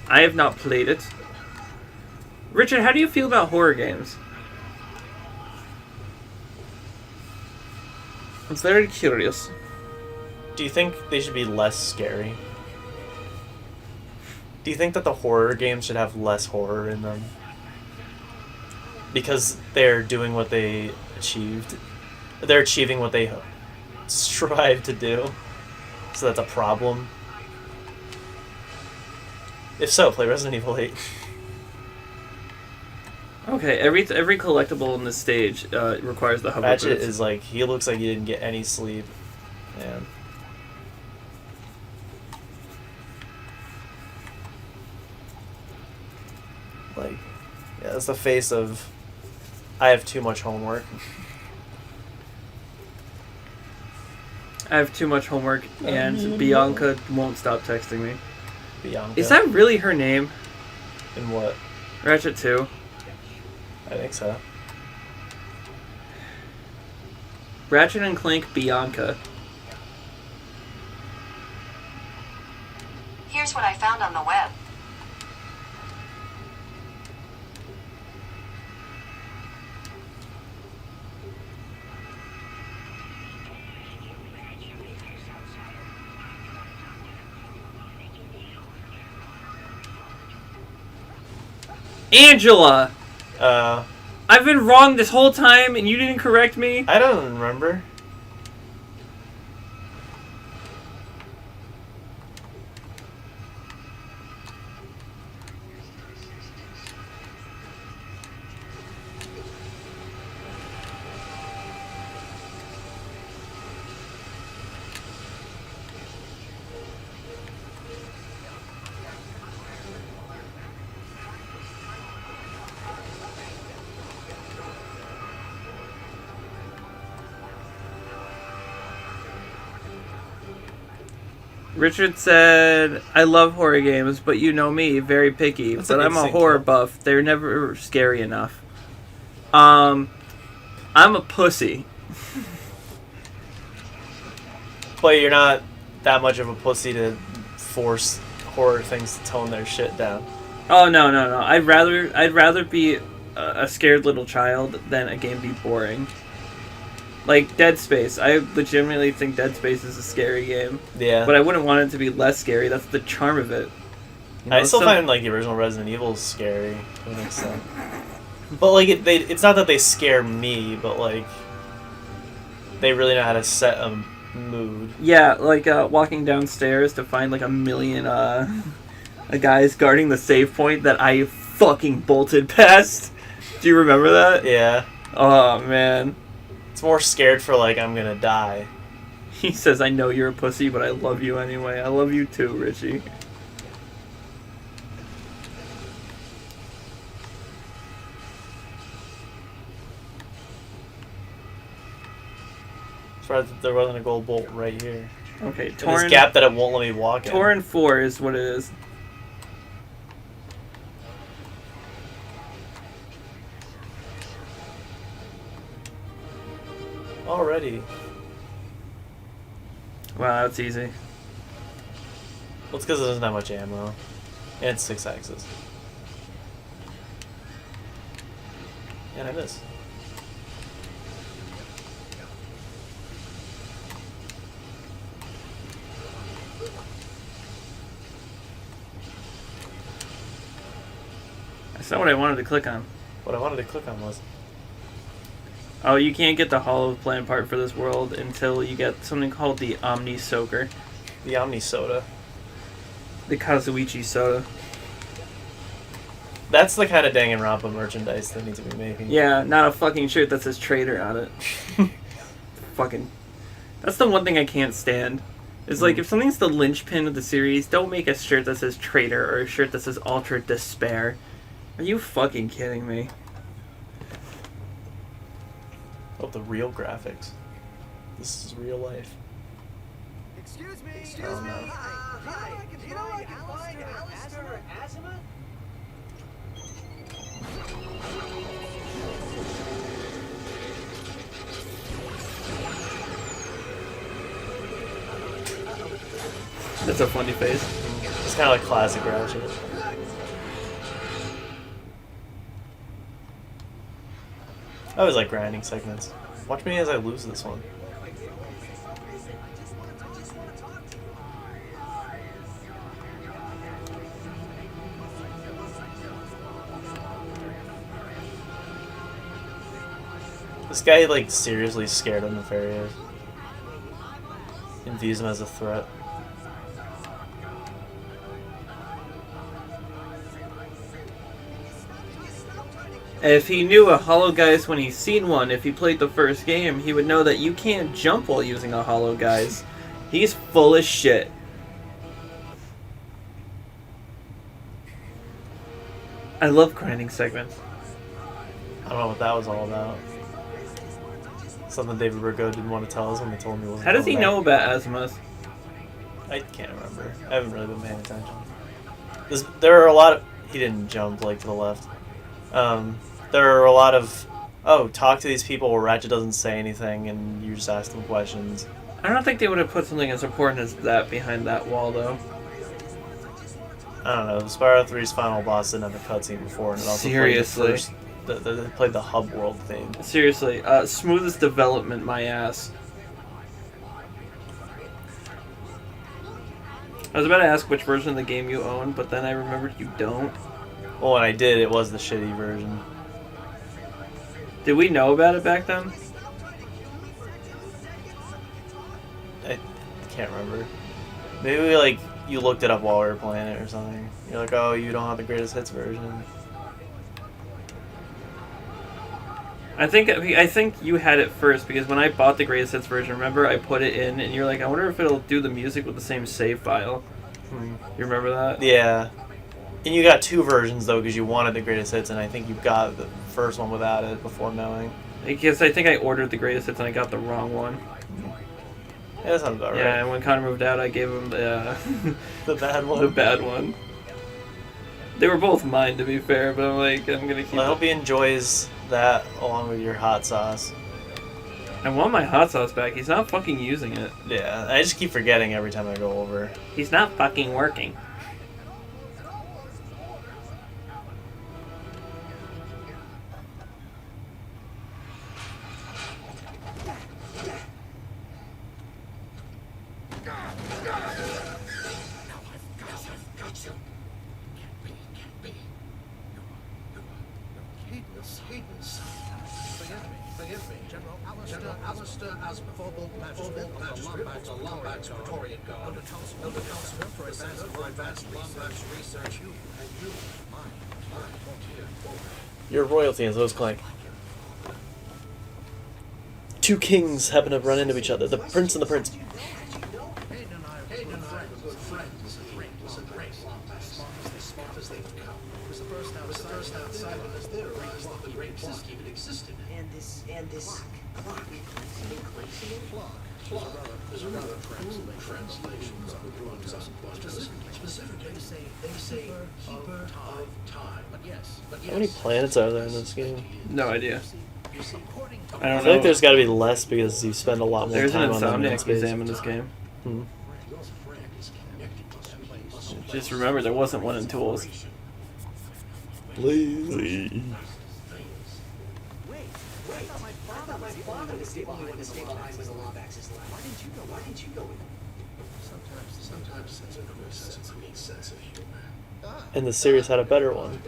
I have not played it. Richard, how do you feel about horror games? I'm very curious. Do you think they should be less scary? Do you think that the horror games should have less horror in them? Because they're doing what they achieved. They're achieving what they strive to do. So that's a problem. If so, play Resident Evil 8. Okay, every collectible in this stage requires the hover Ratchet boots. is like, he looks like he didn't get any sleep. Man. Like, yeah, that's the face of, I have too much homework. I have too much homework, and Bianca won't stop texting me. Bianca. Is that really her name? In what? Ratchet 2. I think so. Ratchet and Clank Bianca. Here's what I found on the web. Angela! Uh, I've been wrong this whole time and you didn't correct me? I don't remember. Richard said, I love horror games, but you know me, very picky. That's but an I'm a insane horror comment. buff. They're never scary enough. I'm a pussy. But you're not that much of a pussy to force horror things to tone their shit down. Oh no. I'd rather be a scared little child than a game be boring. Like Dead Space, I legitimately think Dead Space is a scary game. Yeah. But I wouldn't want it to be less scary. That's the charm of it. You know, I still so- find like the original Resident Evil scary to an extent. But like it's not that they scare me, but like they really know how to set a mood. Yeah, like walking downstairs to find like a million guys guarding the save point that I fucking bolted past. Do you remember that? Yeah. Oh man. It's more scared for like I'm gonna die. He says, I know you're a pussy, but I love you anyway. I love you too, Richie. Surprised that there wasn't a gold bolt right here. Okay, In this gap that it won't let me walk in. Torrent 4 is what it is. Already. Wow, that's easy. Well, it's because it doesn't have much ammo. And it's 6 axes. And I miss. That's not what I wanted to click on. What I wanted to click on was... Oh, you can't get the hollow plant part for this world until you get something called the Omni Soaker. The Omni Soda. The Kazuichi soda. That's the kind of Danganronpa merchandise they need to be making. Yeah, not a fucking shirt that says Trader on it. Fucking... That's the one thing I can't stand. Is like, if something's the linchpin of the series, don't make a shirt that says Traitor or a shirt that says Ultra Despair. Are you fucking kidding me? Oh, the real graphics. This is real life. Excuse me. Oh, no. Hi. Do you know I can find Alistair Azimuth? That's a funny face. It's kind of like classic Ratchet. I always like grinding segments. Watch me as I lose this one. This guy, like, seriously scared of Nefarious. And views him as a threat. If he knew a Hollow Geist when he's seen one, if he played the first game, he would know that you can't jump while using a Hollow Geist. He's full of shit. I love grinding segments. I don't know what that was all about. Something David Bergo didn't want to tell us when they told him he wasn't How does he coming know about Azimuth? back. I can't remember. I haven't really been paying attention. There are a lot of... He didn't jump, like, to the left. There are a lot of... Oh, talk to these people where Ratchet doesn't say anything and you just ask them questions. I don't think they would have put something as important as that behind that wall, though. I don't know. Spyro 3's final boss didn't have a cutscene before, and it also Seriously. they played the hub world theme. Seriously, smoothest development, my ass. I was about to ask which version of the game you own, but then I remembered you don't. Well, when I did, it was the shitty version. Did we know about it back then? I can't remember. Maybe like you looked it up while we were playing it or something. You're like, oh, you don't have the greatest hits version. I think you had it first because when I bought the greatest hits version, remember I put it in and you're like, I wonder if it'll do the music with the same save file. You remember that? Yeah. And you got 2 versions though because you wanted the greatest hits, and I think you got the first one without it before knowing. Because I think I ordered the greatest hits and I got the wrong one. Yeah, that sounds about right. Yeah, and when Connor moved out, I gave him the The bad one. the bad one. They were both mine, to be fair, but I'm like, I'm gonna keep. Well, I hope he enjoys that along with your hot sauce. I want my hot sauce back. He's not fucking using it. Yeah, I just keep forgetting every time I go over. He's not fucking working. You're royalty in those Clank. 2 kings happen to run into each other. The prince and the prince. And this clock. There's a rather translation of the ruins on specifically they say keeper of time. But yes. How many planets are there in this game? No idea. I I don't feel know. like there's got to be less because you spend a lot more There's an time on them in Insomniac space. museum in this game. Hmm. Just remember, there wasn't one in Tools. Lazy. And the series had a better one.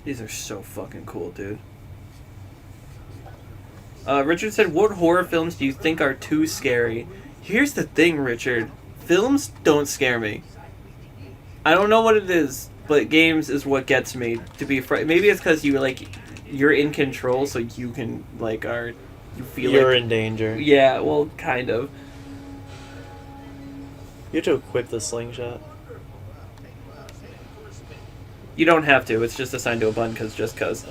These are so fucking cool, dude. Richard said, what horror films do you think are too scary? Here's the thing, Richard. Films don't scare me. I don't know what it is, but games is what gets me to be frightened. Maybe it's because you're in control, so you can, you feel You're in danger. Yeah, well, kind of. You have to equip the slingshot. You don't have to. It's just assigned to a button just cause.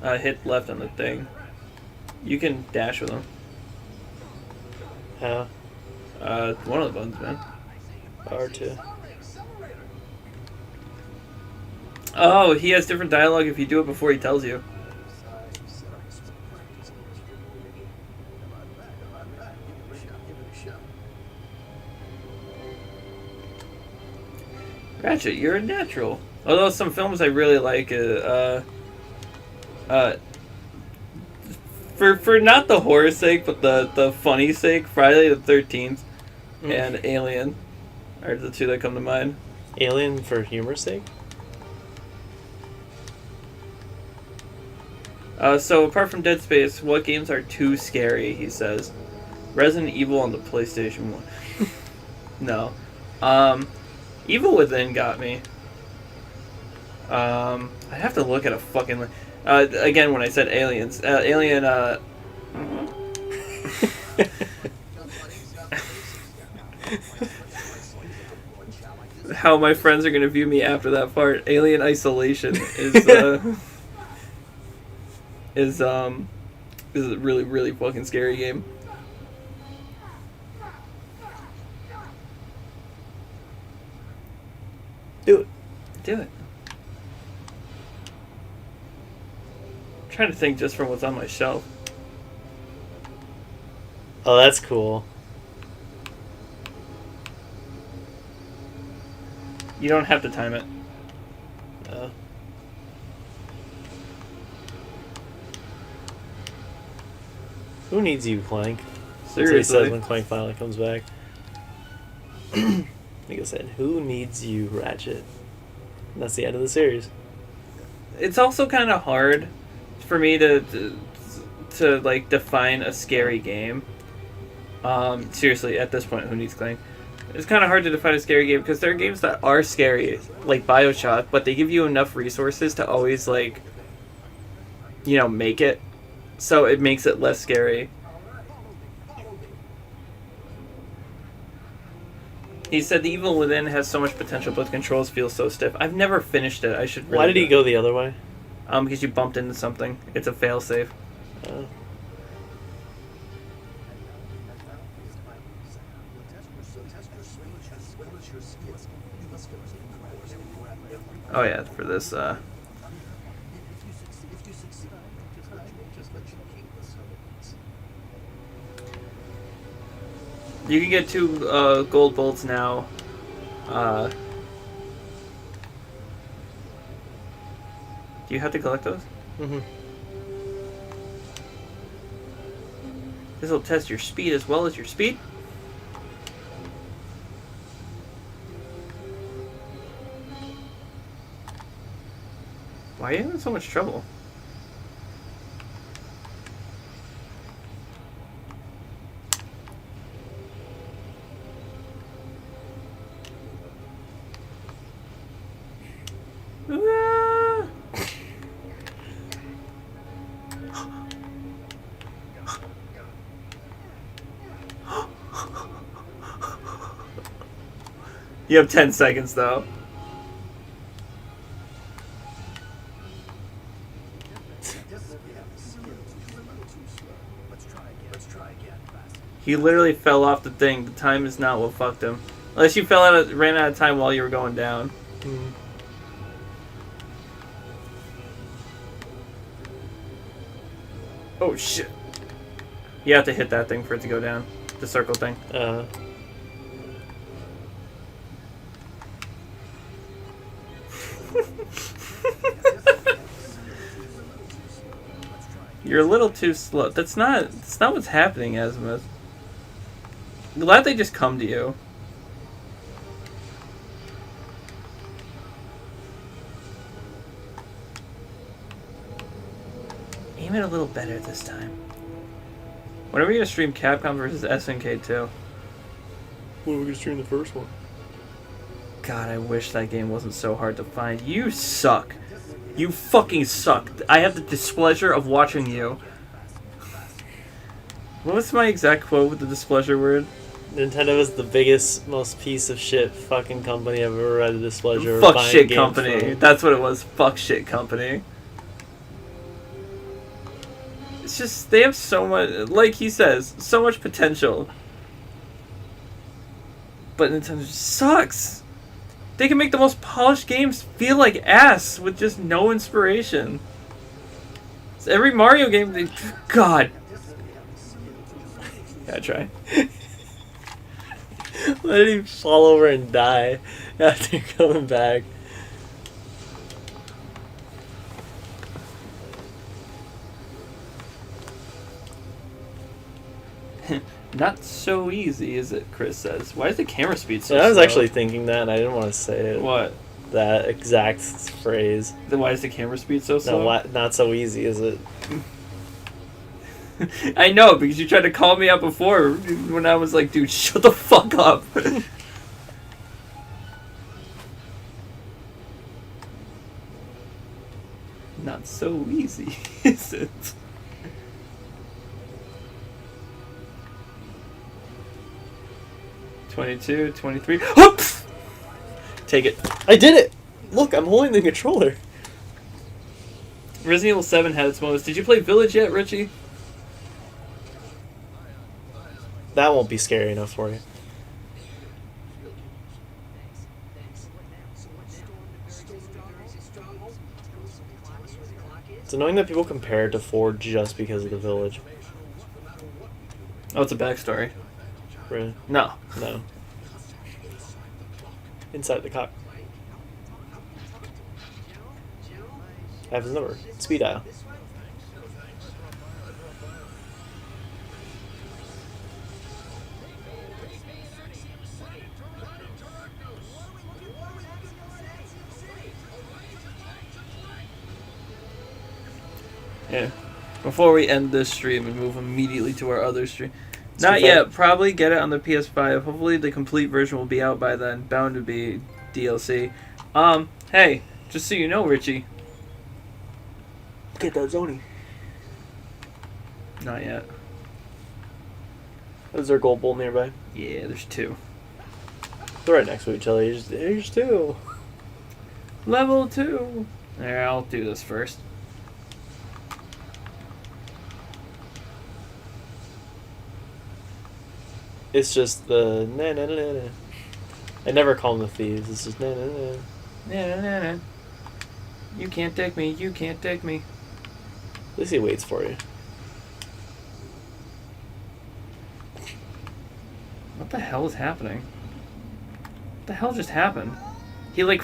Hit left on the thing. You can dash with them. How? One of the buttons, man. R2. Oh, he has different dialogue if you do it before he tells you. Ratchet, you're a natural. Although some films I really like, for not the horror sake, but the funny sake, Friday the 13th and Alien are the 2 that come to mind. Alien for humor's sake? So apart from Dead Space, what games are too scary? He says. Resident Evil on the PlayStation 1. No. Evil Within got me. I have to look at a fucking. Again, when I said aliens, Alien. How my friends are gonna view me after that part. Alien Isolation is a really, really fucking scary game. Do it. Do it. I'm trying to think just from what's on my shelf. Oh, that's cool. You don't have to time it. Who needs you, Clank? That's what he Seriously. says when Clank finally comes back. Like I said, who needs you, Ratchet? And that's the end of the series. It's also kind of hard for me to like define a scary game. Seriously, at this point, who needs Clank? It's kind of hard to define a scary game because there are games that are scary, like BioShock, but they give you enough resources to always, like, you know, make it. So it makes it less scary. He said The Evil Within has so much potential, but the controls feel so stiff. I've never finished it. I should. Really Why did he go the other way? Because you bumped into something. It's a failsafe. Oh. Oh yeah, for this. You can get 2 gold bolts now. Do you have to collect those? Mm-hmm. This will test your speed as well as your speed. Why are you having so much trouble? Ah! You have 10 seconds though. He literally fell off the thing. The time is not what fucked him. Unless you ran out of time while you were going down. Mm. Oh shit. You have to hit that thing for it to go down. The circle thing. You're a little too slow. That's not what's happening, Azimuth. I'm glad they just come to you. Aim it a little better this time. When are we gonna stream Capcom versus SNK 2? When are we gonna stream the first one? God, I wish that game wasn't so hard to find. You suck. You fucking suck. I have the displeasure of watching you. What was my exact quote with the displeasure word? Nintendo is the biggest, most piece of shit fucking company I've ever had a displeasure. Fuck buying shit games company. from. That's what it was. Fuck shit company. It's just, they have so much, like he says, so much potential. But Nintendo just sucks. They can make the most polished games feel like ass with just no inspiration. So every Mario game, they, God. Yeah, try. Why did he fall over and die after coming back? Not so easy, is it? Chris says. Why is the camera speed so I was slow? actually thinking that, and I didn't want to say it. What? That exact phrase. Then why is the camera speed so slow? No, not so easy, is it? I know, because you tried to call me out before when I was like, dude, shut the fuck up. Not so easy, is it? $22, $23. Oops! Take it. I did it! Look, I'm holding the controller. Resident Evil 7 had its moments. Did you play Village yet, Richie? That won't be scary enough for you. It's annoying that people compare it to 4 just because of the village. Oh, it's a backstory. Really? No. No. Inside the cock. I have his number. Speed dial. Yeah. Before we end this stream and move immediately to our other stream. Street Not Fighter. yet. Probably get it on the PS5. Hopefully the complete version will be out by then. Bound to be DLC. Hey, just so you know, Richie. Get that Zony. Not yet. Is there a gold bowl nearby? Yeah, there's 2. They're right next to each other. Here's 2. Level 2. There, I'll do this first. It's just the na na na na. I never call them the thieves. It's just na na na. Nah, nah, nah. You can't take me. You can't take me. At least he waits for you. What the hell is happening? What the hell just happened? He like.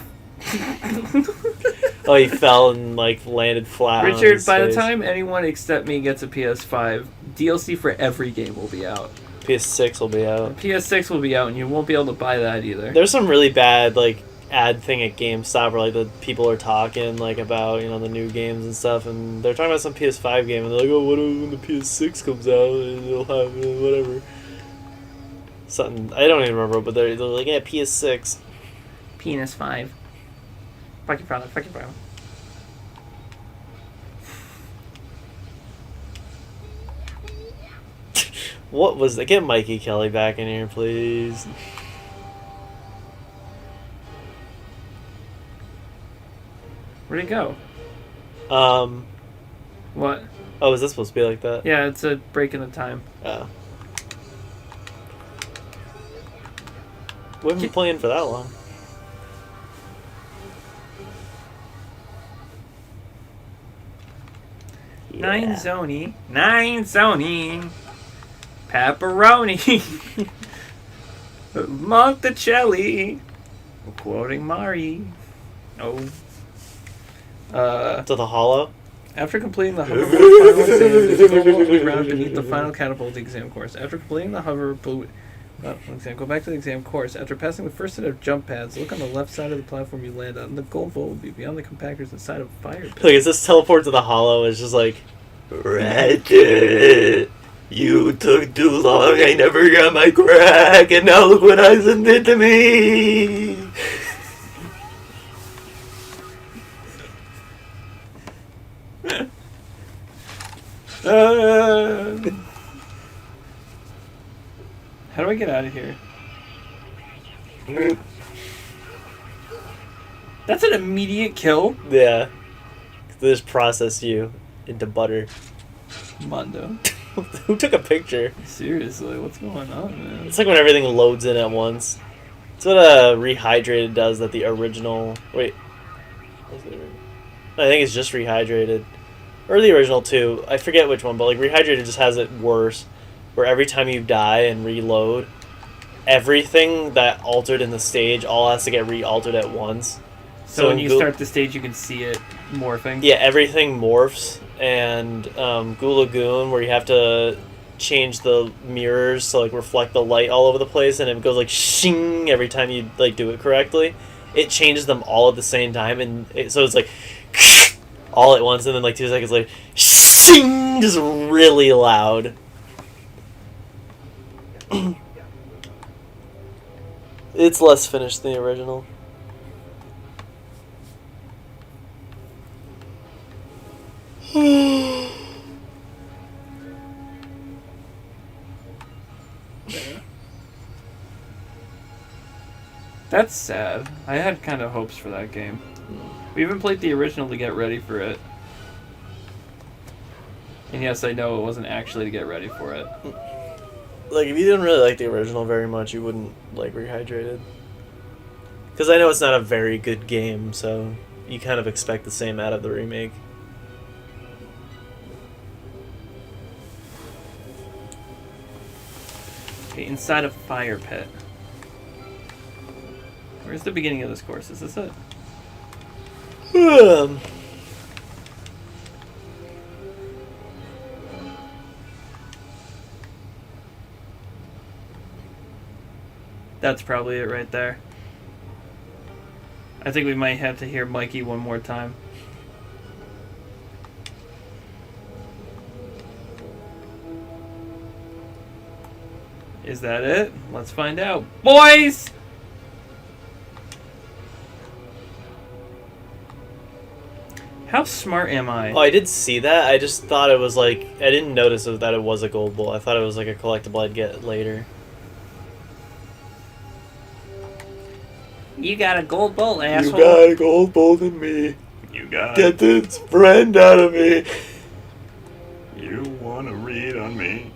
Oh, he fell and like landed flat. on Richard, his by the face. time anyone except me gets a PS5, DLC for every game will be out. PS6 will be out. PS6 will be out, and you won't be able to buy that either. There's some really bad like ad thing at GameStop where like the people are talking like about the new games and stuff, and they're talking about some PS5 game, and they're like, oh, what if when the PS6 comes out and it'll have whatever. Something I don't even remember, but they're like, yeah, PS6. Penis 5. Fuck your father. Fuck your father. What was that? Get Mikey Kelly back in here, please. Where'd he go? What? Oh, is this supposed to be like that? Yeah, it's a break in the time. Oh. We haven't been playing for that long. Nine Zony. Pepperoni. Monticelli. We're quoting Mari. Oh. To the hollow? After completing the hover final exam, the ground beneath the final catapult exam course. After completing the hover exam, go back to the exam course. After passing the first set of jump pads, look on the left side of the platform you land on. The gold vault will be beyond the compactors inside of a fire pit. Like, is this teleport to the hollow? It's just like, Ratchet, you took too long. I never got my crack, and now look what Eisen did to me. How do I get out of here? That's an immediate kill. Yeah. They just process you into butter. Mondo. Who took a picture? Seriously, what's going on, man? It's like when everything loads in at once. It's what Rehydrated does that the original... Wait. Was it original? I think it's just Rehydrated. Or the original too. I forget which one, but like Rehydrated just has it worse. Where every time you die and reload, everything that altered in the stage all has to get re-altered at once. So when you start the stage, you can see it morphing? Yeah, everything morphs. And Goo Lagoon, where you have to change the mirrors to like reflect the light all over the place, and it goes like shing every time you like do it correctly. It changes them all at the same time, and so it's like all at once, and then like 2 seconds later, shing, just really loud. It's less finished than the original. That's sad. I had kind of hopes for that game. We even played the original to get ready for it. And yes, I know it wasn't actually to get ready for it. Like, if you didn't really like the original very much, you wouldn't like Rehydrated. Because I know it's not a very good game, so you kind of expect the same out of the remake. Okay, inside a fire pit. Where's the beginning of this course? Is this it? That's probably it right there. I think we might have to hear Mikey one more time. Is that it? Let's find out. Boys! How smart am I? Oh, I did see that. I just thought it was like... I didn't notice that it was a gold bowl. I thought it was like a collectible I'd get later. You got a gold bolt, asshole. You got a gold bowl in me. You got Get this friend out of me. You wanna read on me?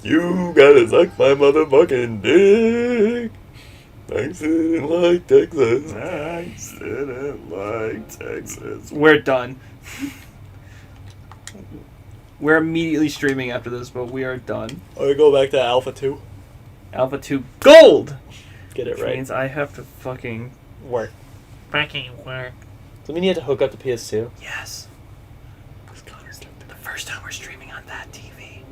You gotta suck my motherfucking dick. I didn't like Texas. I didn't like Texas. We're done. We're immediately streaming after this, but we are done. I go back to Alpha 2. Alpha 2 Gold! Get it Which right. means I have to fucking Work. work. So I mean you have to hook up the PS2? Yes. The first time we're streaming on that TV.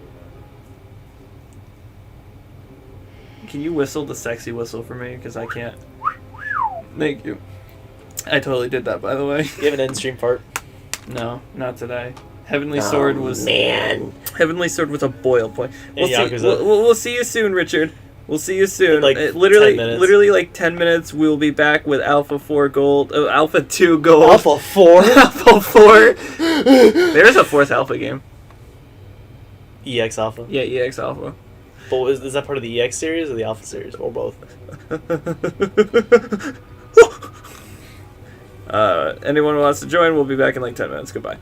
Can you whistle the sexy whistle for me? Because I can't. Thank you. I totally did that, by the way. You have an in-stream fart? No, not today. Heavenly Sword was... man. Heavenly Sword was a boil point. We'll see, Yakuza. we'll see you soon, Richard. We'll see you soon. Like literally, 10 minutes. literally like 10 minutes. We'll be back with Alpha 4 Gold. Alpha 2 Gold. Alpha 4? Alpha 4. There's a fourth Alpha game. EX Alpha? Yeah, EX Alpha. But is that part of the EX series or the Alpha series? Or both? Anyone who wants to join, we'll be back in like 10 minutes. Goodbye.